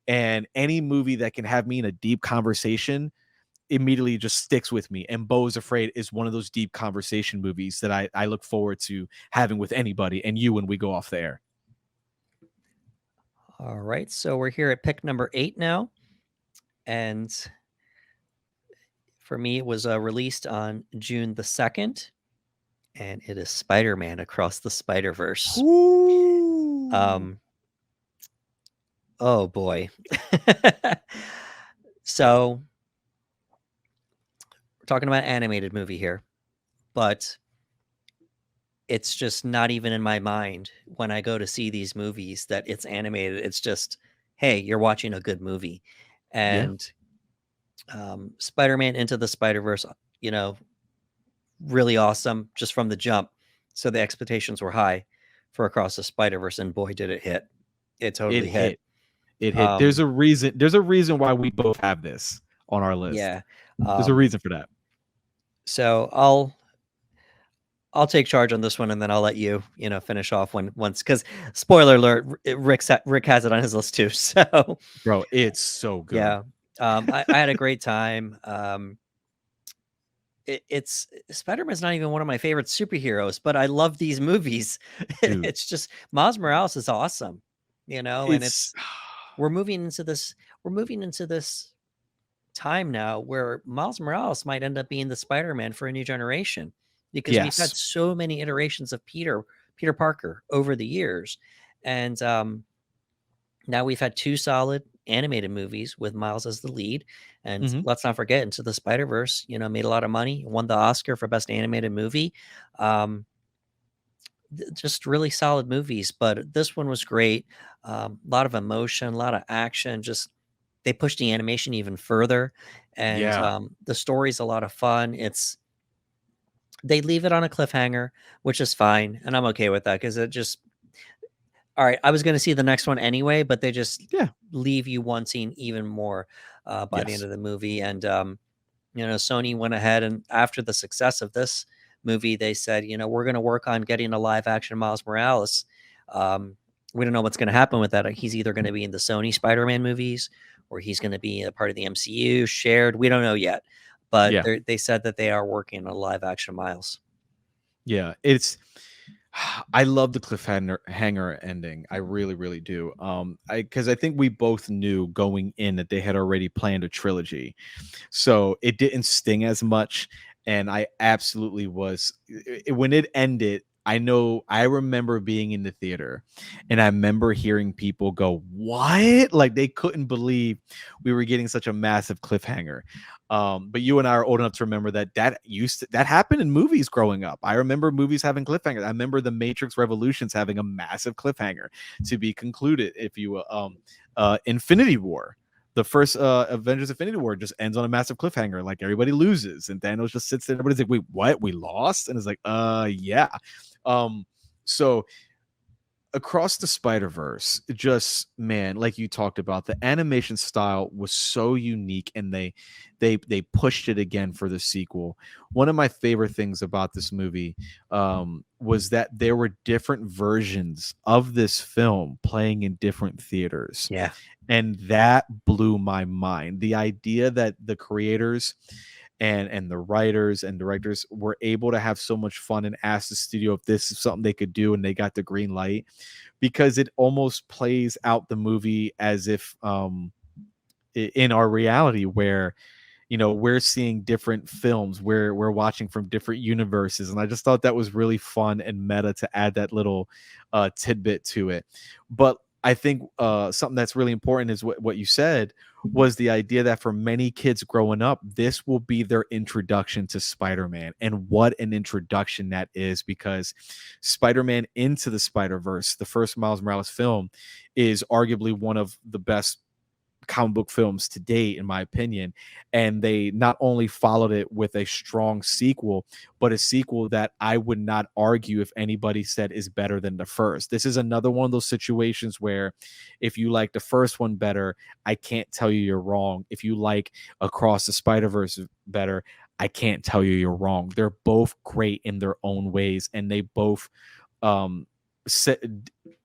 And any movie that can have me in a deep conversation immediately just sticks with me. And Beau is Afraid is one of those deep conversation movies that I look forward to having with anybody, and you, when we go off the air. All right. So we're here at pick number 8 now. And for me, it was released on June the 2nd. And it is Spider-Man Across the Spider-Verse. Ooh. Oh boy. So we're talking about an animated movie here, but it's just not even in my mind when I go to see these movies that it's animated. It's just, hey, you're watching a good movie. Yeah, And Spider-Man Into the Spider-Verse, you know, really awesome just from the jump. So the expectations were high for Across the Spider-Verse, and boy, did it hit. It it totally hit. hit. It hit. Um, There's a reason why we both have this on our list. yeah. There's a Um, reason for that. so I'll take charge on this one, and then I'll let you, finish off once. Because spoiler alert, Rick has it on his list too. So Bro, it's so good. yeah, I had a great time. It's Spider-Man's not even one of my favorite superheroes, but I love these movies. Dude, It's just Miles Morales is awesome, and it's we're moving into this we're moving into this time now where Miles Morales might end up being the Spider-Man for a new generation, because we've had yes. so many iterations of Peter Parker over the years. And now we've had two solid animated movies with Miles as the lead. And Mhm. let's not forget, Into the Spider-Verse, made a lot of money, won the Oscar for best animated movie. Um, just really solid movies, but this one was great. A lot of emotion, a lot of action. Just they pushed the animation even further, and Yeah. the story's a lot of fun. They leave it on a cliffhanger, which is fine, and I'm okay with that, because it just all right. I was going to see the next one anyway, but they just Yeah. leave you wanting even more by the end Yes. of the movie. And Sony went ahead, and after the success of this movie, they said, we're going to work on getting a live action Miles Morales. We don't know what's going to happen with that. He's either going to be in the Sony Spider-Man movies, or he's going to be a part of the MCU shared. We don't know yet, but Yeah. they said that they are working on a live action Miles. Yeah. It's I love the cliffhanger hanger ending. I really, really do. Because I think we both knew going in that they had already planned a trilogy, so it didn't sting as much. And I absolutely was when it ended. I remember being in the theater, and I remember hearing people go, "What?" Like they couldn't believe we were getting such a massive cliffhanger. But you and I are old enough to remember that happened in movies growing up. I remember movies having cliffhangers. I remember the Matrix Revolutions having a massive cliffhanger to be concluded, if you will. Infinity War, the first Avengers Infinity War, just ends on a massive cliffhanger. Like everybody loses, and Thanos just sits there. Everybody's like, "Wait, what? We lost?" And it's like, yeah. So Across the Spider-Verse, just man, like you talked about, the animation style was so unique, and they pushed it again for the sequel. One of my favorite things about this movie was that there were different versions of this film playing in different theaters, Yeah. and that blew my mind. The idea that the creators and the writers and directors were able to have so much fun and ask the studio if this is something they could do, and they got the green light, because it almost plays out the movie as if in our reality, where we're seeing different films, where we're watching from different universes. And I just thought that was really fun and meta to add that little tidbit to it. But I think something that's really important is what you said, was the idea that for many kids growing up, this will be their introduction to Spider-Man. And what an introduction that is, because Spider-Man Into the Spider-Verse, the first Miles Morales film, is arguably one of the best comic book films to date, in my opinion. And they not only followed it with a strong sequel, but a sequel that I would not argue if anybody said is better than the first. This is another one of those situations where if you like the first one better, I can't tell you you're wrong. If you like Across the Spider-Verse better, I can't tell you you're wrong. They're both great in their own ways, and they both um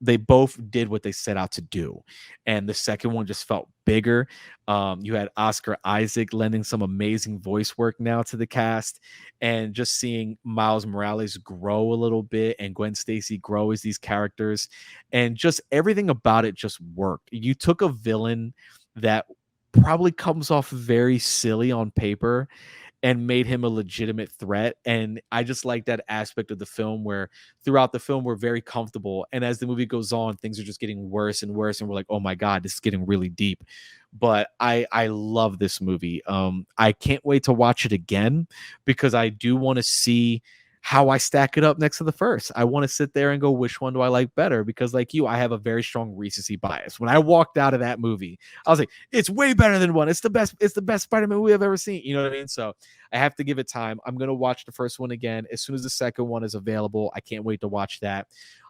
they both did what they set out to do. And the second one just felt bigger. You had Oscar Isaac lending some amazing voice work now to the cast, and just seeing Miles Morales grow a little bit and Gwen Stacy grow as these characters, and just everything about it just worked. You took a villain that probably comes off very silly on paper and made him a legitimate threat. And I just like that aspect of the film, where throughout the film we're very comfortable, and as the movie goes on, things are just getting worse and worse, and we're like, oh my god, this is getting really deep. But I love this movie. I can't wait to watch it again, because I do want to see how I stack it up next to the first. I want to sit there and go, which one do I like better? Because like you, I have a very strong recency bias. When I walked out of that movie, I was like, it's way better than one. It's the best. It's the best Spider-Man movie I've ever seen. You know what I mean? So I have to give it time. I'm gonna watch the first one again as soon as the second one is available. I can't wait to watch that.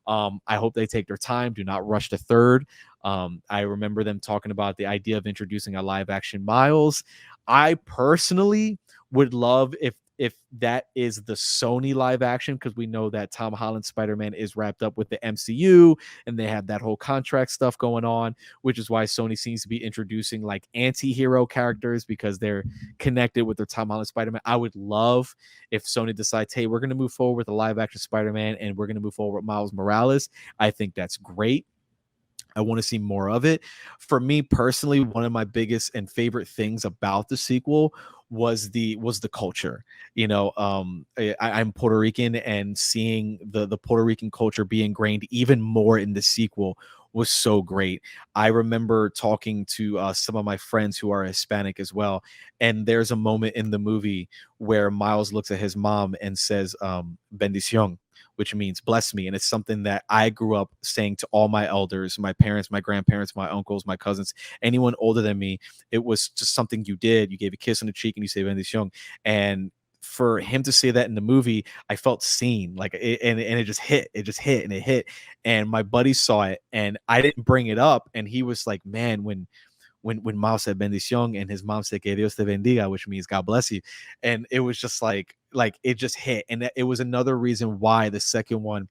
I hope they take their time. Do not rush the third. I remember them talking about the idea of introducing a live action Miles. I personally would love if that is the Sony live action, because we know that Tom Holland's Spider-Man is wrapped up with the MCU and they have that whole contract stuff going on, which is why Sony seems to be introducing like anti-hero characters because they're connected with their Tom Holland Spider-Man. I would love if Sony decides, hey, we're going to move forward with a live action Spider-Man and we're going to move forward with Miles Morales. I think that's great. I want to see more of it. For me personally, one of my biggest and favorite things about the sequel was the culture. You know, I'm Puerto Rican, and seeing the Puerto Rican culture be ingrained even more in the sequel was so great. I remember talking to some of my friends who are Hispanic as well, and there's a moment in the movie where Miles looks at his mom and says, "Bendición," which means bless me. And it's something that I grew up saying to all my elders, my parents, my grandparents, my uncles, my cousins, anyone older than me. It was just something you did. You gave a kiss on the cheek and you say bendición. And for him to say that in the movie, I felt seen, like and it just hit. It just hit and it hit. And my buddy saw it and I didn't bring it up. And he was like, man, when Miles said bendición and his mom said que Dios te bendiga, which means God bless you. And it was just like it just hit. And it was another reason why the second one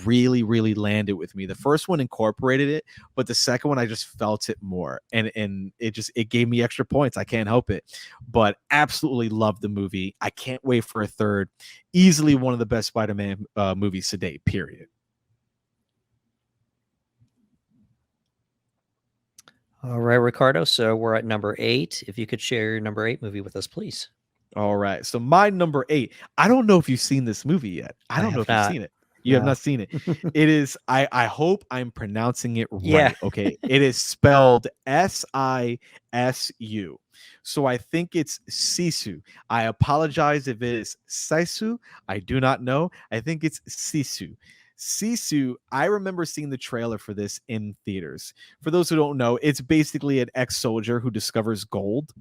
really landed with me. The first one incorporated it, but the second one I just felt it more. And it gave me extra points. I can't help it. But absolutely loved the movie. I can't wait for a third. Easily one of the best Spider-Man movies to date, period. All right, Ricardo. So we're at number 8. If you could share your number 8 movie with us, please. All right. So my number 8. I don't know if you've seen this movie yet. I don't know if you've seen it. You have not seen it. It is, I hope I'm pronouncing it right. Yeah. Okay. It is spelled Sisu. So I think it's Sisu. I apologize if it is Saisu. I do not know. I think it's Sisu. Sisu, I remember seeing the trailer for this in theaters. For those who don't know, it's basically an ex-soldier who discovers gold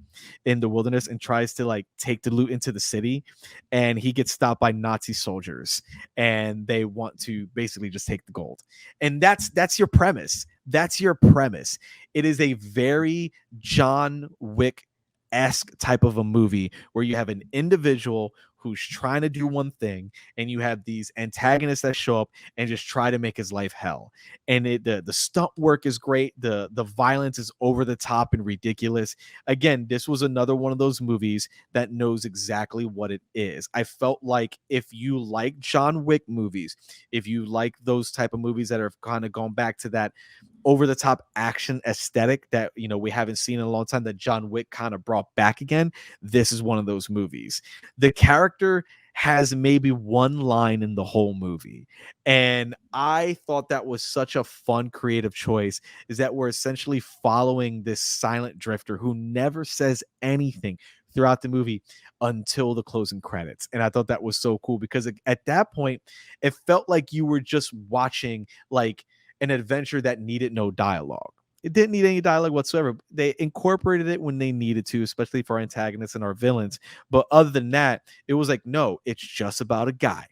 in the wilderness and tries to like take the loot into the city, and he gets stopped by Nazi soldiers and they want to basically just take the gold. And that's your premise. That's your premise. It is a very John Wick-esque type of a movie where you have an individual who's trying to do one thing, and you have these antagonists that show up and just try to make his life hell. And the stunt work is great. The violence is over the top and ridiculous. Again, this was another one of those movies that knows exactly what it is. I felt like if you like John Wick movies, if you like those type of movies that are kind of going back to that over the top action aesthetic that, you know, we haven't seen in a long time, that John Wick kind of brought back again, this is one of those movies. The character has maybe one line in the whole movie, and I thought that was such a fun creative choice, is that we're essentially following this silent drifter who never says anything throughout the movie until the closing credits. And I thought that was so cool because at that point it felt like you were just watching like an adventure that needed no dialogue. It didn't need any dialogue whatsoever. They incorporated it when they needed to, especially for our antagonists and our villains. But other than that, it was like, no, it's just about a guy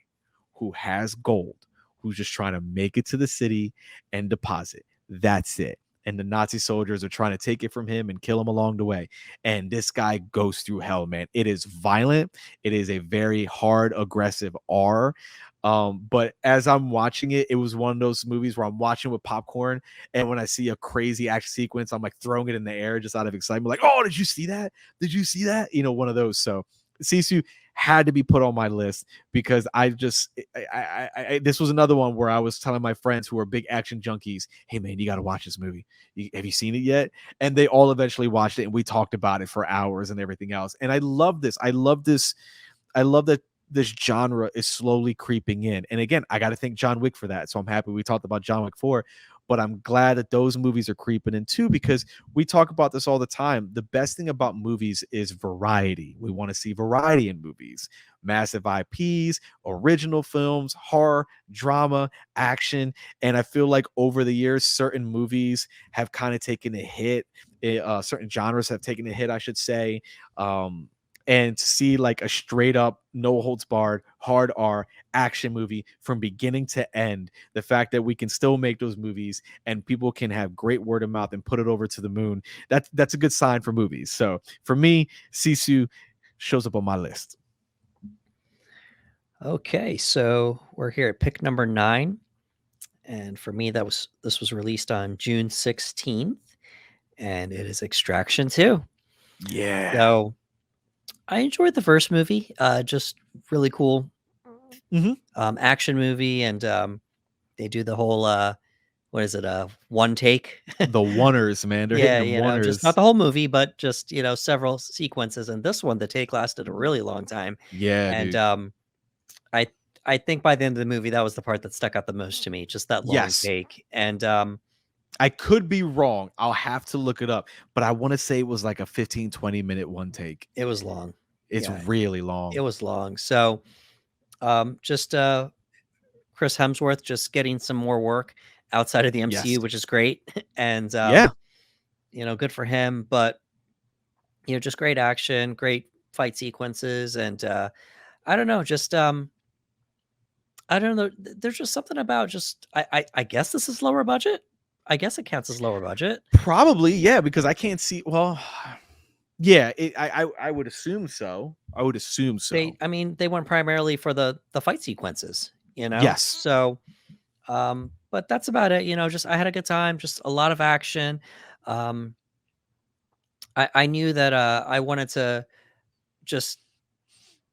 who has gold, who's just trying to make it to the city and deposit. That's it. And the Nazi soldiers are trying to take it from him and kill him along the way. And this guy goes through hell, man. It is violent. It is a very hard, aggressive R. But as I'm watching it, it was one of those movies where I'm watching with popcorn, and when I see a crazy action sequence, I'm like throwing it in the air just out of excitement, like, oh, did you see that? Did you see that? You know, one of those. So Sisu had to be put on my list because this was another one where I was telling my friends who are big action junkies, hey man, you got to watch this movie. Have you seen it yet? And they all eventually watched it, and we talked about it for hours and everything else. And I love this. I love that this genre is slowly creeping in. And again, I got to thank John Wick for that. So I'm happy we talked about John Wick 4, but I'm glad that those movies are creeping in too, because we talk about this all the time. The best thing about movies is variety. We want to see variety in movies, massive IPs, original films, horror, drama, action. And I feel like over the years, certain movies have kind of taken a hit. Certain genres have taken a hit, I should say. And to see like a straight up, no holds barred, hard R action movie from beginning to end, the fact that we can still make those movies and people can have great word of mouth and put it over to the moon, that's a good sign for movies. So for me, Sisu shows up on my list. Okay, so we're here at pick number 9, and for me, this was released on June 16th, and it is Extraction 2. Yeah. So I enjoyed the first movie, just really cool Mhm. action movie, and they do the whole what is it? One take. The oneers, man. They're hitting Yeah, them just not oneers. the whole movie, but just several sequences. And this one, the take lasted a really long time, Yeah, and dude. I I think by the end of the movie, that was the part that stuck out the most to me, just that long Yes. take. And I could be wrong. I'll have to look it up, but I want to say it was like a 15-20 minute one take. it was long. It's Yeah, really it long. was long. So just Chris Hemsworth just getting some more work outside of the Yes. MCU, which is great. And Yeah. good for him. But just great action, great fight sequences, and I don't know, just I don't know. There's just something about just I guess this is lower budget. I guess it counts as lower budget. Probably, yeah, because I can't see. Well, yeah, I would assume so. I would assume so. I mean, they went primarily for the fight sequences, Yes. So, but that's about it. Just I had a good time. Just a lot of action. Um, I knew that I wanted to just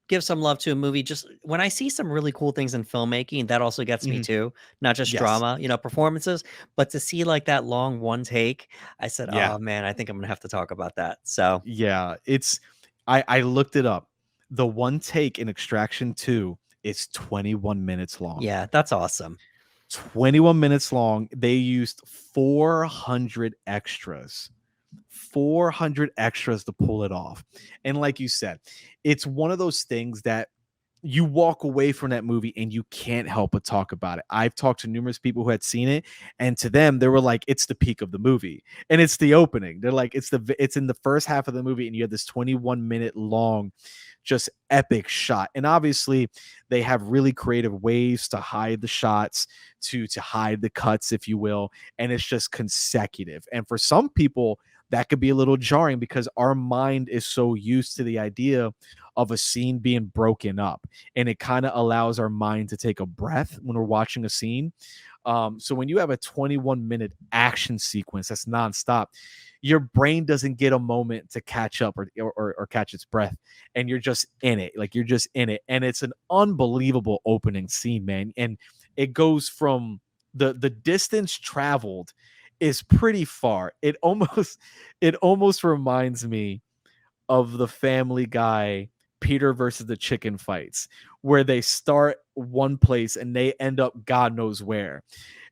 give some love to a movie. Just when I see some really cool things in filmmaking, that also gets me Mhm. too. Not just Yes. drama, performances, but to see like that long one take, I said, Yeah. "Oh man, I think I'm gonna have to talk about that." So Yeah. It's I looked it up. The one take in Extraction 2 is 21 minutes long. yeah, that's awesome. 21 minutes long. They used 400 extras. 400 extras to pull it off. And like you said, it's one of those things that you walk away from that movie and you can't help but talk about it. I've talked to numerous people who had seen it, and to them, they were like, it's the peak of the movie. And it's the opening. They're like, it's in the first half of the movie, and you have this 21-minute long, just epic shot. And obviously, they have really creative ways to hide the shots, to hide the cuts, if you will. And it's just consecutive. And for some people, that could be a little jarring because our mind is so used to the idea of a scene being broken up, and it kind of allows our mind to take a breath when we're watching a scene. So when you have a 21-minute action sequence that's nonstop, your brain doesn't get a moment to catch up or catch its breath, and you're just in it. Like you're just in it, and it's an unbelievable opening scene, man. And it goes from the distance traveled is pretty far. It almost reminds me of the Family Guy Peter versus the chicken fights, where they start one place and they end up God knows where.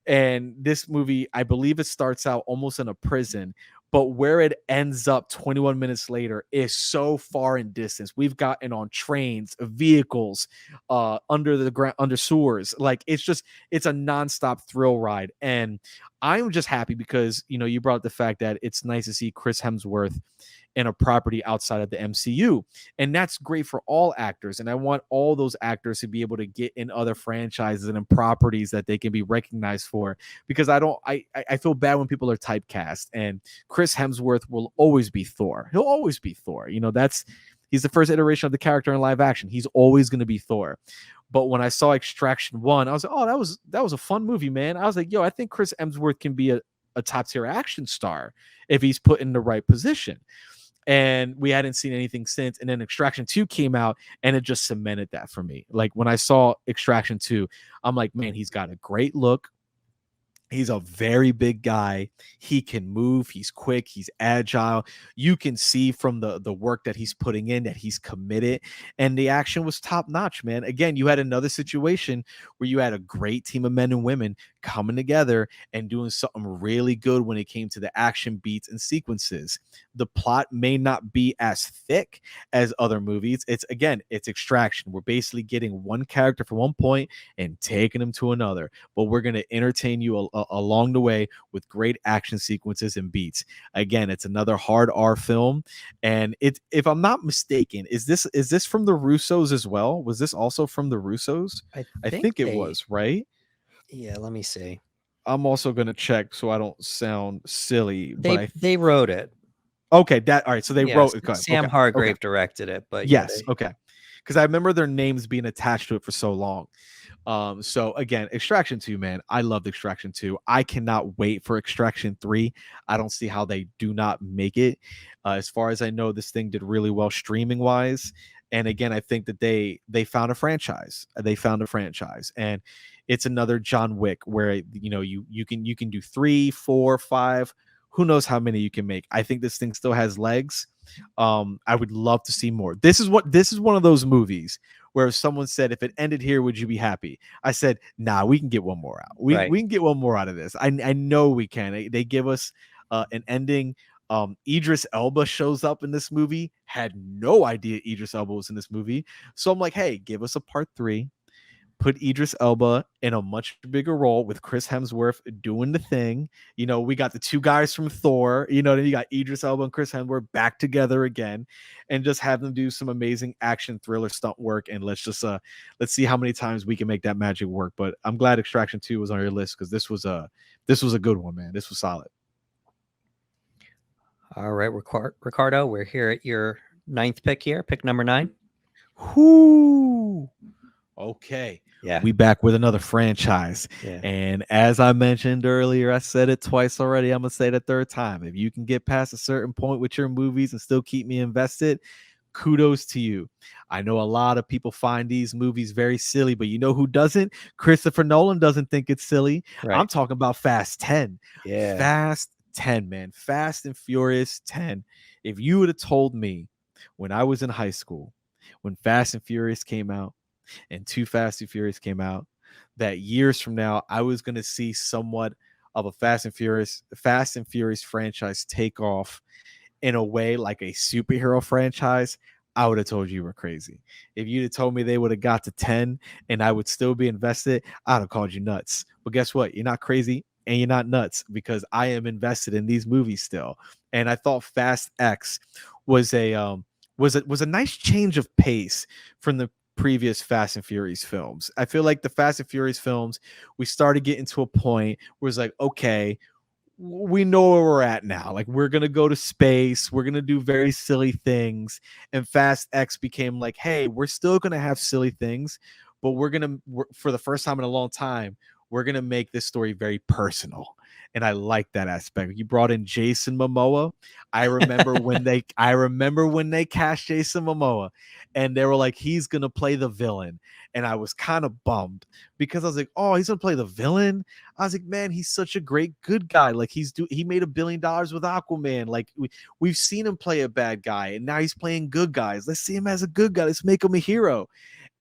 And this movie, I believe it starts out almost in a prison, but where it ends up 21 minutes later is so far in distance. We've gotten on trains, vehicles, under the ground, under sewers. Like it's a nonstop thrill ride. And I'm just happy because you brought up the fact that it's nice to see Chris Hemsworth in a property outside of the MCU. And that's great for all actors. And I want all those actors to be able to get in other franchises and in properties that they can be recognized for. Because I feel bad when people are typecast. And Chris Hemsworth will always be Thor. He'll always be Thor. He's the first iteration of the character in live action. He's always going to be Thor. But when I saw Extraction 1, I was like, oh, that was a fun movie, man. I was like, yo, I think Chris Hemsworth can be a top tier action star if he's put in the right position. And we hadn't seen anything since. And then Extraction 2 came out, and it just cemented that for me. Like when I saw Extraction 2, I'm like, man, he's got a great look. He's a very big guy. He can move. He's quick. He's agile. You can see from the work that he's putting in that he's committed. And the action was top notch, man. Again, you had another situation where you had a great team of men and women coming together and doing something really good when it came to the action beats and sequences. The plot may not be as thick as other movies. It's Extraction. We're basically getting one character from one point and taking him to another, but we're going to entertain you along the way with great action sequences and beats. Again, it's another hard R film, and if I'm not mistaken, is this from the Russos as well? Was this also from the Russos? I I think think it was, right? yeah. Let me see. I'm also going to check so I don't sound silly, but They wrote it. okay, that all right. So they Yes, wrote it. Okay, Sam okay, Hargrave directed it, but yeah, yes, okay. because I remember their names being attached to it for so long. So again, Extraction 2, man, I loved Extraction 2. I cannot wait for Extraction 3. I don't see how they do not make it. As far as I know, this thing did really well streaming wise. And again, I think that they found a franchise. They found a franchise, and it's another John Wick where you can do 3, 4, 5. Who knows how many you can make? I think this thing still has legs. I would love to see more. This is one of those movies where if someone said, if it ended here, would you be happy? I said, nah, we can get one more out. Right. We can get one more out of this. I know we can. They give us an ending. Idris Elba shows up in this movie. Had no idea Idris Elba was in this movie. So I'm like, hey, give us a part 3. Put Idris Elba in a much bigger role with Chris Hemsworth doing the thing. We got the 2 guys from Thor. Then you got Idris Elba and Chris Hemsworth back together again, and just have them do some amazing action thriller stunt work. And let's see how many times we can make that magic work. But I'm glad Extraction 2 was on your list, because this was a good one, man. This was solid. All right, Ricardo, we're here at your 9th pick here, pick number 9. Whoo! Okay. Yeah. We back with another franchise. Yeah. And as I mentioned earlier, I said it twice already. I'm going to say it a third time. If you can get past a certain point with your movies and still keep me invested, kudos to you. I know a lot of people find these movies very silly, but you know who doesn't? Christopher Nolan doesn't think it's silly. Right. I'm talking about Fast 10. Yeah. Fast 10, man. Fast and Furious 10. If you would have told me when I was in high school, when Fast and Furious came out, and Too Fast, Too Furious came out, that years from now I was going to see somewhat of a Fast and Furious franchise take off in a way like a superhero franchise, I would have told you were crazy. If you'd have told me they would have got to 10 and I would still be invested, I'd have called you nuts. But guess what? You're not crazy and you're not nuts, because I am invested in these movies still. And I thought Fast X was a nice change of pace from the previous Fast and Furious films. I feel like the Fast and Furious films, we started getting to a point where it's like, okay, we know where we're at now. Like, we're going to go to space. We're going to do very silly things. And Fast X became like, hey, we're still going to have silly things, but for the first time in a long time, we're going to make this story very personal. And I like that aspect. You brought in Jason Momoa. I remember when they cast Jason Momoa and they were like, he's going to play the villain. And I was kind of bummed, because I was like, oh, he's going to play the villain. I was like, man, he's such a great good guy. Like, he made $1 billion with Aquaman. Like, we've seen him play a bad guy, and now he's playing good guys. Let's see him as a good guy. Let's make him a hero.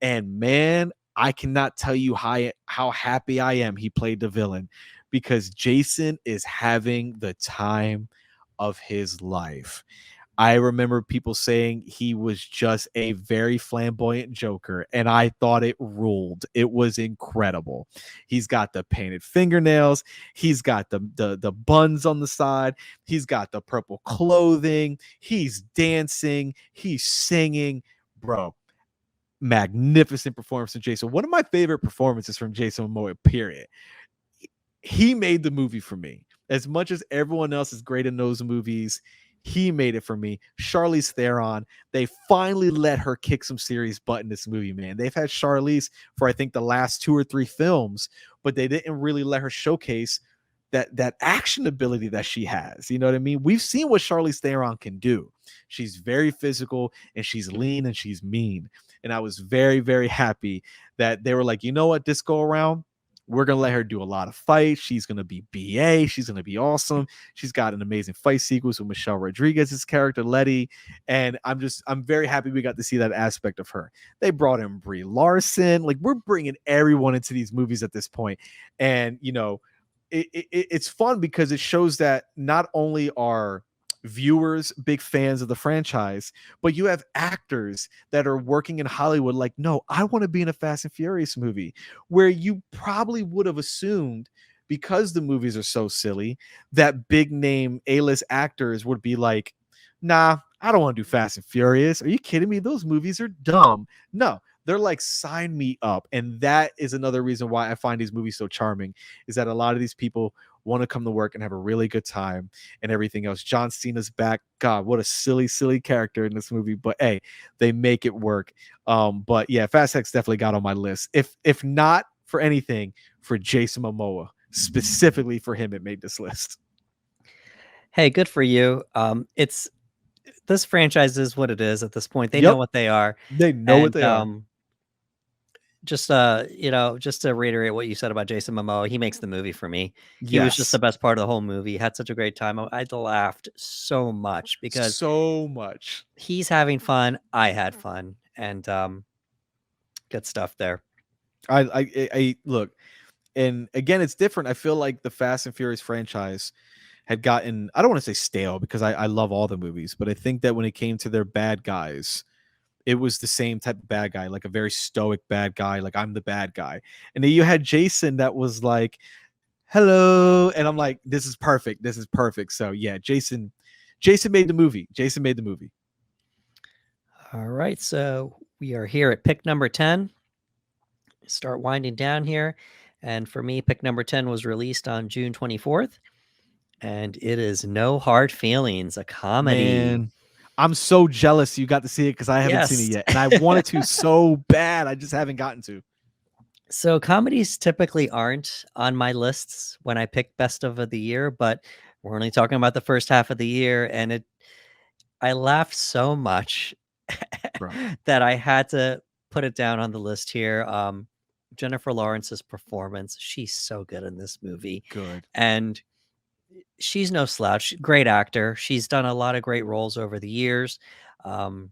And man, I cannot tell you how happy I am he played the villain, because Jason is having the time of his life. I remember people saying he was just a very flamboyant Joker, and I thought it ruled. It was incredible. He's got the painted fingernails. He's got the buns on the side. He's got the purple clothing. He's dancing. He's singing. Bro, magnificent performance from Jason. One of my favorite performances from Jason Momoa, period. He made the movie for me. As much as everyone else is great in those movies, he made it for me. Charlize Theron, they finally let her kick some serious butt in this movie, man. They've had Charlize for, I think, the last 2 or 3 films, but they didn't really let her showcase that action ability that she has. You know what I mean? We've seen what Charlize Theron can do. She's very physical, and she's lean, and she's mean. And I was very, very happy that they were like, you know what, this go around, we're going to let her do a lot of fights. She's going to be BA. She's going to be awesome. She's got an amazing fight sequence with Michelle Rodriguez's character, Letty. And I'm very happy we got to see that aspect of her. They brought in Brie Larson. Like, we're bringing everyone into these movies at this point. And, it's fun because it shows that not only are viewers big fans of the franchise, but you have actors that are working in Hollywood like, no, I want to be in a Fast and Furious movie, where you probably would have assumed, because the movies are so silly, that big name A-list actors would be like, nah, I don't want to do Fast and Furious. Are you kidding me? Those movies are dumb. No, they're like, sign me up. And that is another reason why I find these movies so charming, is that a lot of these people want to come to work and have a really good time and everything else. John Cena's back. God, what a silly character in this movie. But hey, they make it work. But yeah, Fast X definitely got on my list. If not for anything, for Jason Momoa. Specifically for him, it made this list. Hey, good for you. It's this franchise is what it is at this point. They know Yep, what they are. they know what And they are. just just to reiterate what you said about Jason Momoa, he makes the movie for me. He was just the Yes, best part of the whole movie. Had such a great time. I laughed so much because so much. he's having fun. I had fun, and good stuff there. I look, and again, it's different. I feel like the Fast and Furious franchise had gotten, I don't want to say stale, because I love all the movies, but I think that when it came to their bad guys, it was the same type of bad guy, like a very stoic bad guy, like I'm the bad guy. And then you had Jason that was like, hello, and I'm like, this is perfect. This is perfect. So yeah, Jason made the movie. Jason made the movie. All right, so we are here at pick number 10. Start winding down here. And for me, pick number 10 was released on June 24th. And it is No Hard Feelings, a comedy. Man, I'm so jealous you got to see it, because I haven't seen it Yes. yet. And I wanted to so bad. I just haven't gotten to. So comedies typically aren't on my lists when I pick best of the year, but we're only talking about the first half of the year, and I laughed so much Bro. that I had to put it down on the list here. Jennifer Lawrence's performance, she's so good in this movie. Good. And she's no slouch. Great actor. She's done a lot of great roles over the years. Um,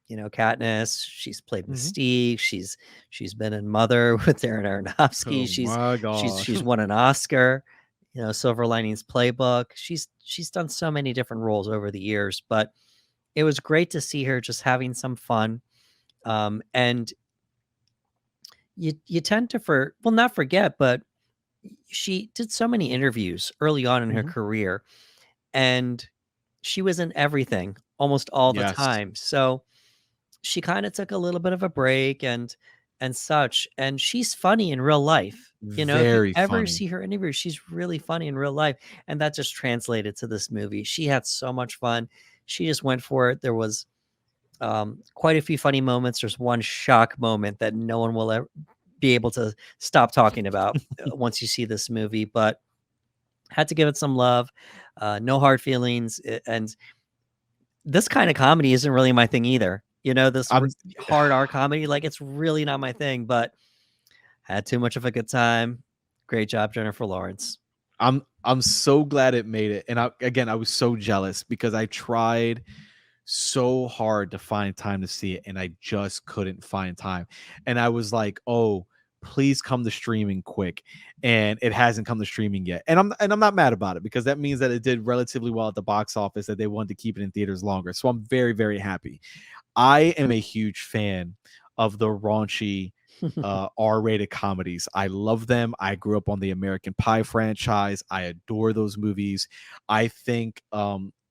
Katniss. She's played Mhm. Mystique. She's been in Mother with Darren Aronofsky. Oh my She's gosh. won an Oscar. Silver Linings Playbook. She's done so many different roles over the years, but it was great to see her just having some fun. And you tend to not forget, but she did so many interviews early on in her Mhm. career, and she was in everything almost all the Yes. time. So she kind of took a little bit of a break and such. And she's funny in real life. If you Very ever funny. see her interview, she's really funny in real life. And that just translated to this movie. She had so much fun. She just went for it. There was quite a few funny moments. There's one shock moment that no one will ever be able to stop talking about once you see this movie, but had to give it some love. No hard feelings. And this kind of comedy isn't really my thing either. This I'm hard R comedy, like it's really not my thing, but had too much of a good time. Great job, Jennifer Lawrence. I'm so glad it made it. And I was so jealous, because I tried so hard to find time to see it, and I just couldn't find time. And I was like, "Oh, please come to streaming quick." And it hasn't come to streaming yet. And I'm not mad about it, because that means that it did relatively well at the box office, that they wanted to keep it in theaters longer. So I'm very, very happy. I am a huge fan of the raunchy R-rated comedies. I love them. I grew up on the American Pie franchise. I adore those movies. I think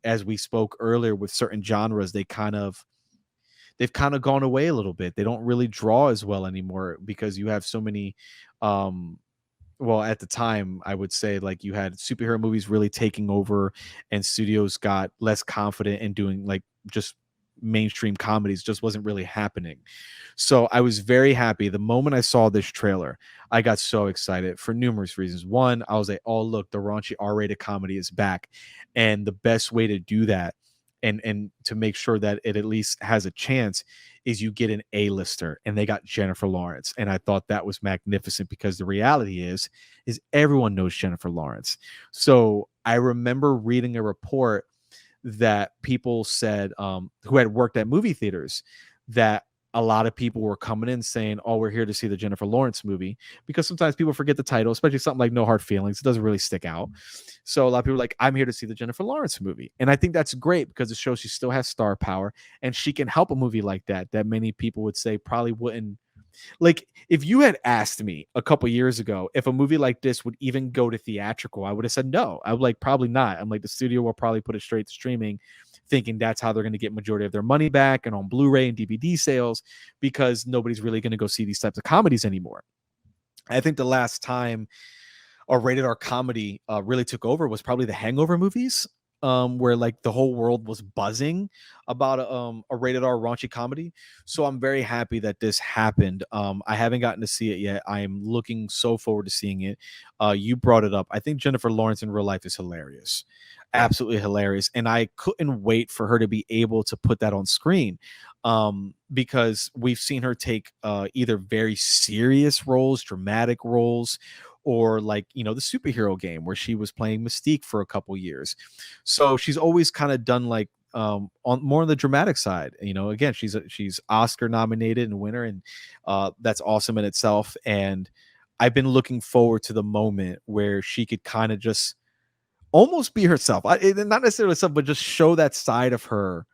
as we spoke earlier, with certain genres, they've kind of gone away a little bit. They don't really draw as well anymore, because you have so many well, at the time, I would say, like, you had superhero movies really taking over, and studios got less confident in doing, like, just mainstream comedies. Just wasn't really happening. So I was very happy the moment I saw this trailer. I got so excited for numerous reasons. One, I was like, oh, look, the raunchy R-rated comedy is back. And the best way to do that, and to make sure that it at least has a chance, is you get an A-lister, and they got Jennifer Lawrence. And I thought that was magnificent, because the reality is everyone knows Jennifer Lawrence. So I remember reading a report that people said, who had worked at movie theaters, that a lot of people were coming in saying, oh, we're here to see the Jennifer Lawrence movie, because sometimes people forget the title, especially something like No Hard Feelings. It doesn't really stick out. So a lot of people are like, I'm here to see the Jennifer Lawrence movie. And I think that's great, because it shows she still has star power, and she can help a movie like that many people would say probably wouldn't. Like, if you had asked me a couple years ago if a movie like this would even go to theatrical, I would have said no. I would like, probably not. I'm like, the studio will probably put it straight to streaming thinking that's how they're going to get majority of their money back and on Blu-ray and DVD sales, because nobody's really going to go see these types of comedies anymore. I think the last time a rated R comedy really took over was probably the Hangover movies, where like the whole world was buzzing about a rated R raunchy comedy. So I'm very happy that this happened. I haven't gotten to see it yet. I am looking so forward to seeing it. You brought it up. I think Jennifer Lawrence in real life is hilarious, Yeah. absolutely hilarious, and I couldn't wait for her to be able to put that on screen. Because we've seen her take either very serious roles, dramatic roles, or like, you know, the superhero game where she was playing Mystique for a couple years. So she's always kind of done like on more on the dramatic side. You know, again, she's Oscar nominated and winner, and that's awesome in itself. And I've been looking forward to the moment where she could kind of just almost be herself. Not necessarily herself, but just show that side of her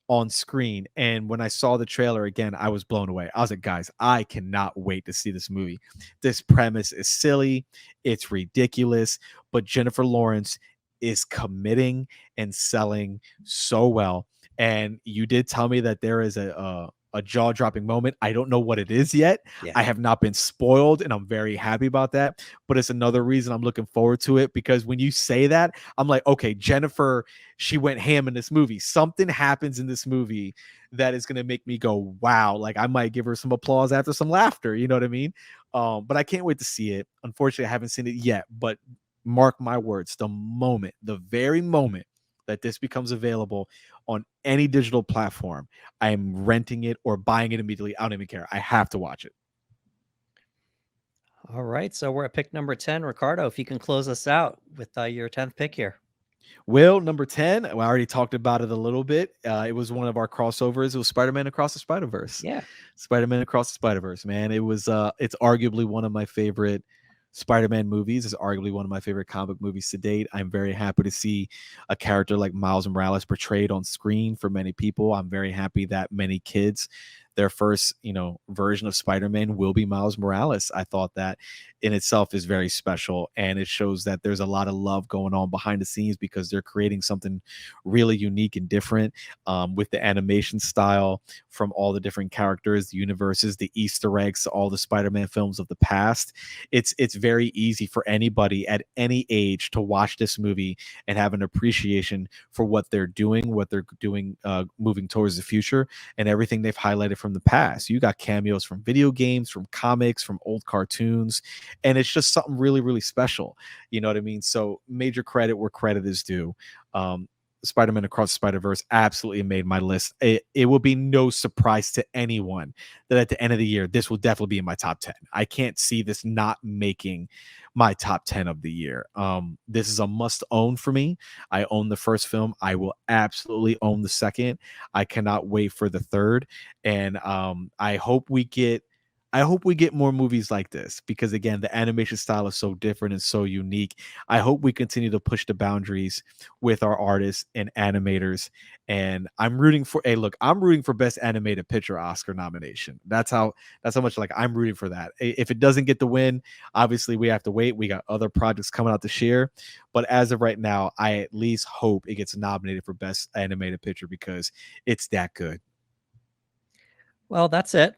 on screen. And when I saw the trailer again, I was blown away. I was like, guys, I cannot wait to see this movie. This premise is silly, it's ridiculous, but Jennifer Lawrence is committing and selling so well. And you did tell me that there is a jaw-dropping moment. I don't know what it is yet. Yeah. I have not been spoiled, and I'm very happy about that. But it's another reason I'm looking forward to it, because when you say that, I'm like, okay, Jennifer, she went ham in this movie. Something happens in this movie that is going to make me go, wow. Like I might give her some applause after some laughter. You know what I mean? But I can't wait to see it. Unfortunately, I haven't seen it yet, but mark my words, the very moment that this becomes available on any digital platform, I am renting it or buying it immediately. I don't even care. I have to watch it. All right. So we're at pick number 10. Ricardo, if you can close us out with your 10th pick here. Well, number 10, well, I already talked about it a little bit. It was one of our crossovers. It was Spider-Man Across the Spider-Verse. Yeah. Spider-Man Across the Spider-Verse, man. It's arguably one of my favorite Spider-Man movies. It's arguably one of my favorite comic movies to date. I'm very happy to see a character like Miles Morales portrayed on screen for many people. I'm very happy that many kids, their first, version of Spider-Man will be Miles Morales. I thought that in itself is very special, and it shows that there's a lot of love going on behind the scenes because they're creating something really unique and different, with the animation style from all the different characters, the universes, the Easter eggs to all the Spider-Man films of the past. It's very easy for anybody at any age to watch this movie and have an appreciation for what they're doing, moving towards the future, and everything they've highlighted from the past. You got cameos from video games, from comics, from old cartoons, and it's just something really, really special. You know what I mean? So major credit where credit is due. Spider-Man Across the Spider-Verse absolutely made my list. It will be no surprise to anyone that at the end of the year, this will definitely be in my top 10. I can't see this not making my top 10 of the year. This is a must own for me. I own the first film. I will absolutely own the second. I cannot wait for the third. And I hope we get more movies like this, because again, the animation style is so different and so unique. I hope we continue to push the boundaries with our artists and animators. And I'm rooting for I'm rooting for best animated picture Oscar nomination. That's how much like I'm rooting for that. If it doesn't get the win, obviously we have to wait. We got other projects coming out this year. But as of right now, I at least hope it gets nominated for best animated picture because it's that good. Well, that's it.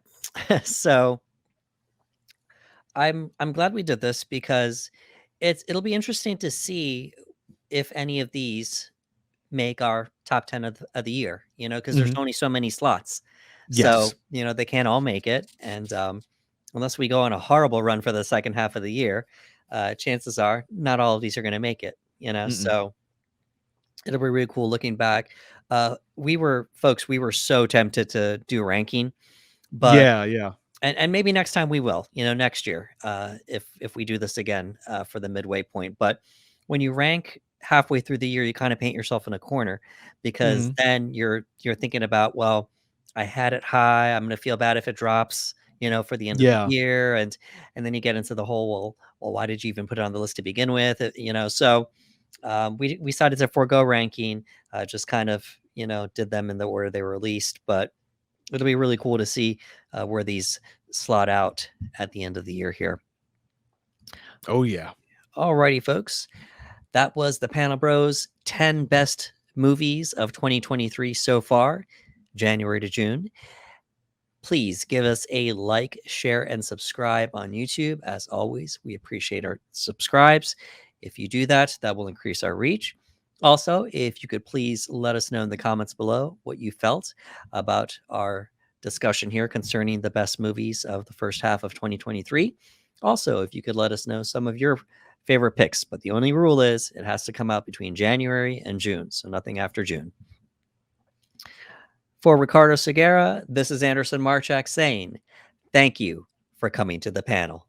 So I'm glad we did this because it'll be interesting to see if any of these make our top 10 of the year, because there's Mhm. only so many slots. So, Yes. they can't all make it. And unless we go on a horrible run for the second half of the year, chances are not all of these are going to make it, Mm-mm. so it'll be really cool looking back. We were so tempted to do ranking, but Yeah, yeah. and maybe next time we will, next year, if we do this again, for the midway point. But when you rank halfway through the year, you kind of paint yourself in a corner because Mhm. then you're thinking about, well, I had it high. I'm gonna feel bad if it drops, for the end of the Yeah. year, and then you get into the whole, well, why did you even put it on the list to begin with? So we decided to forego ranking, just kind of did them in the order they were released, but it'll be really cool to see where these slot out at the end of the year here. Oh yeah. Alrighty, folks. That was the Panel Bros 10 best movies of 2023 so far, January to June. Please give us a like, share, and subscribe on YouTube. As always, we appreciate our subscribes. If you do that, that will increase our reach. Also, if you could please let us know in the comments below what you felt about our discussion here concerning the best movies of the first half of 2023. Also, if you could let us know some of your favorite picks, but the only rule is it has to come out between January and June, so nothing after June. For Ricardo Segura, this is Anderson Marchak saying thank you for coming to the panel.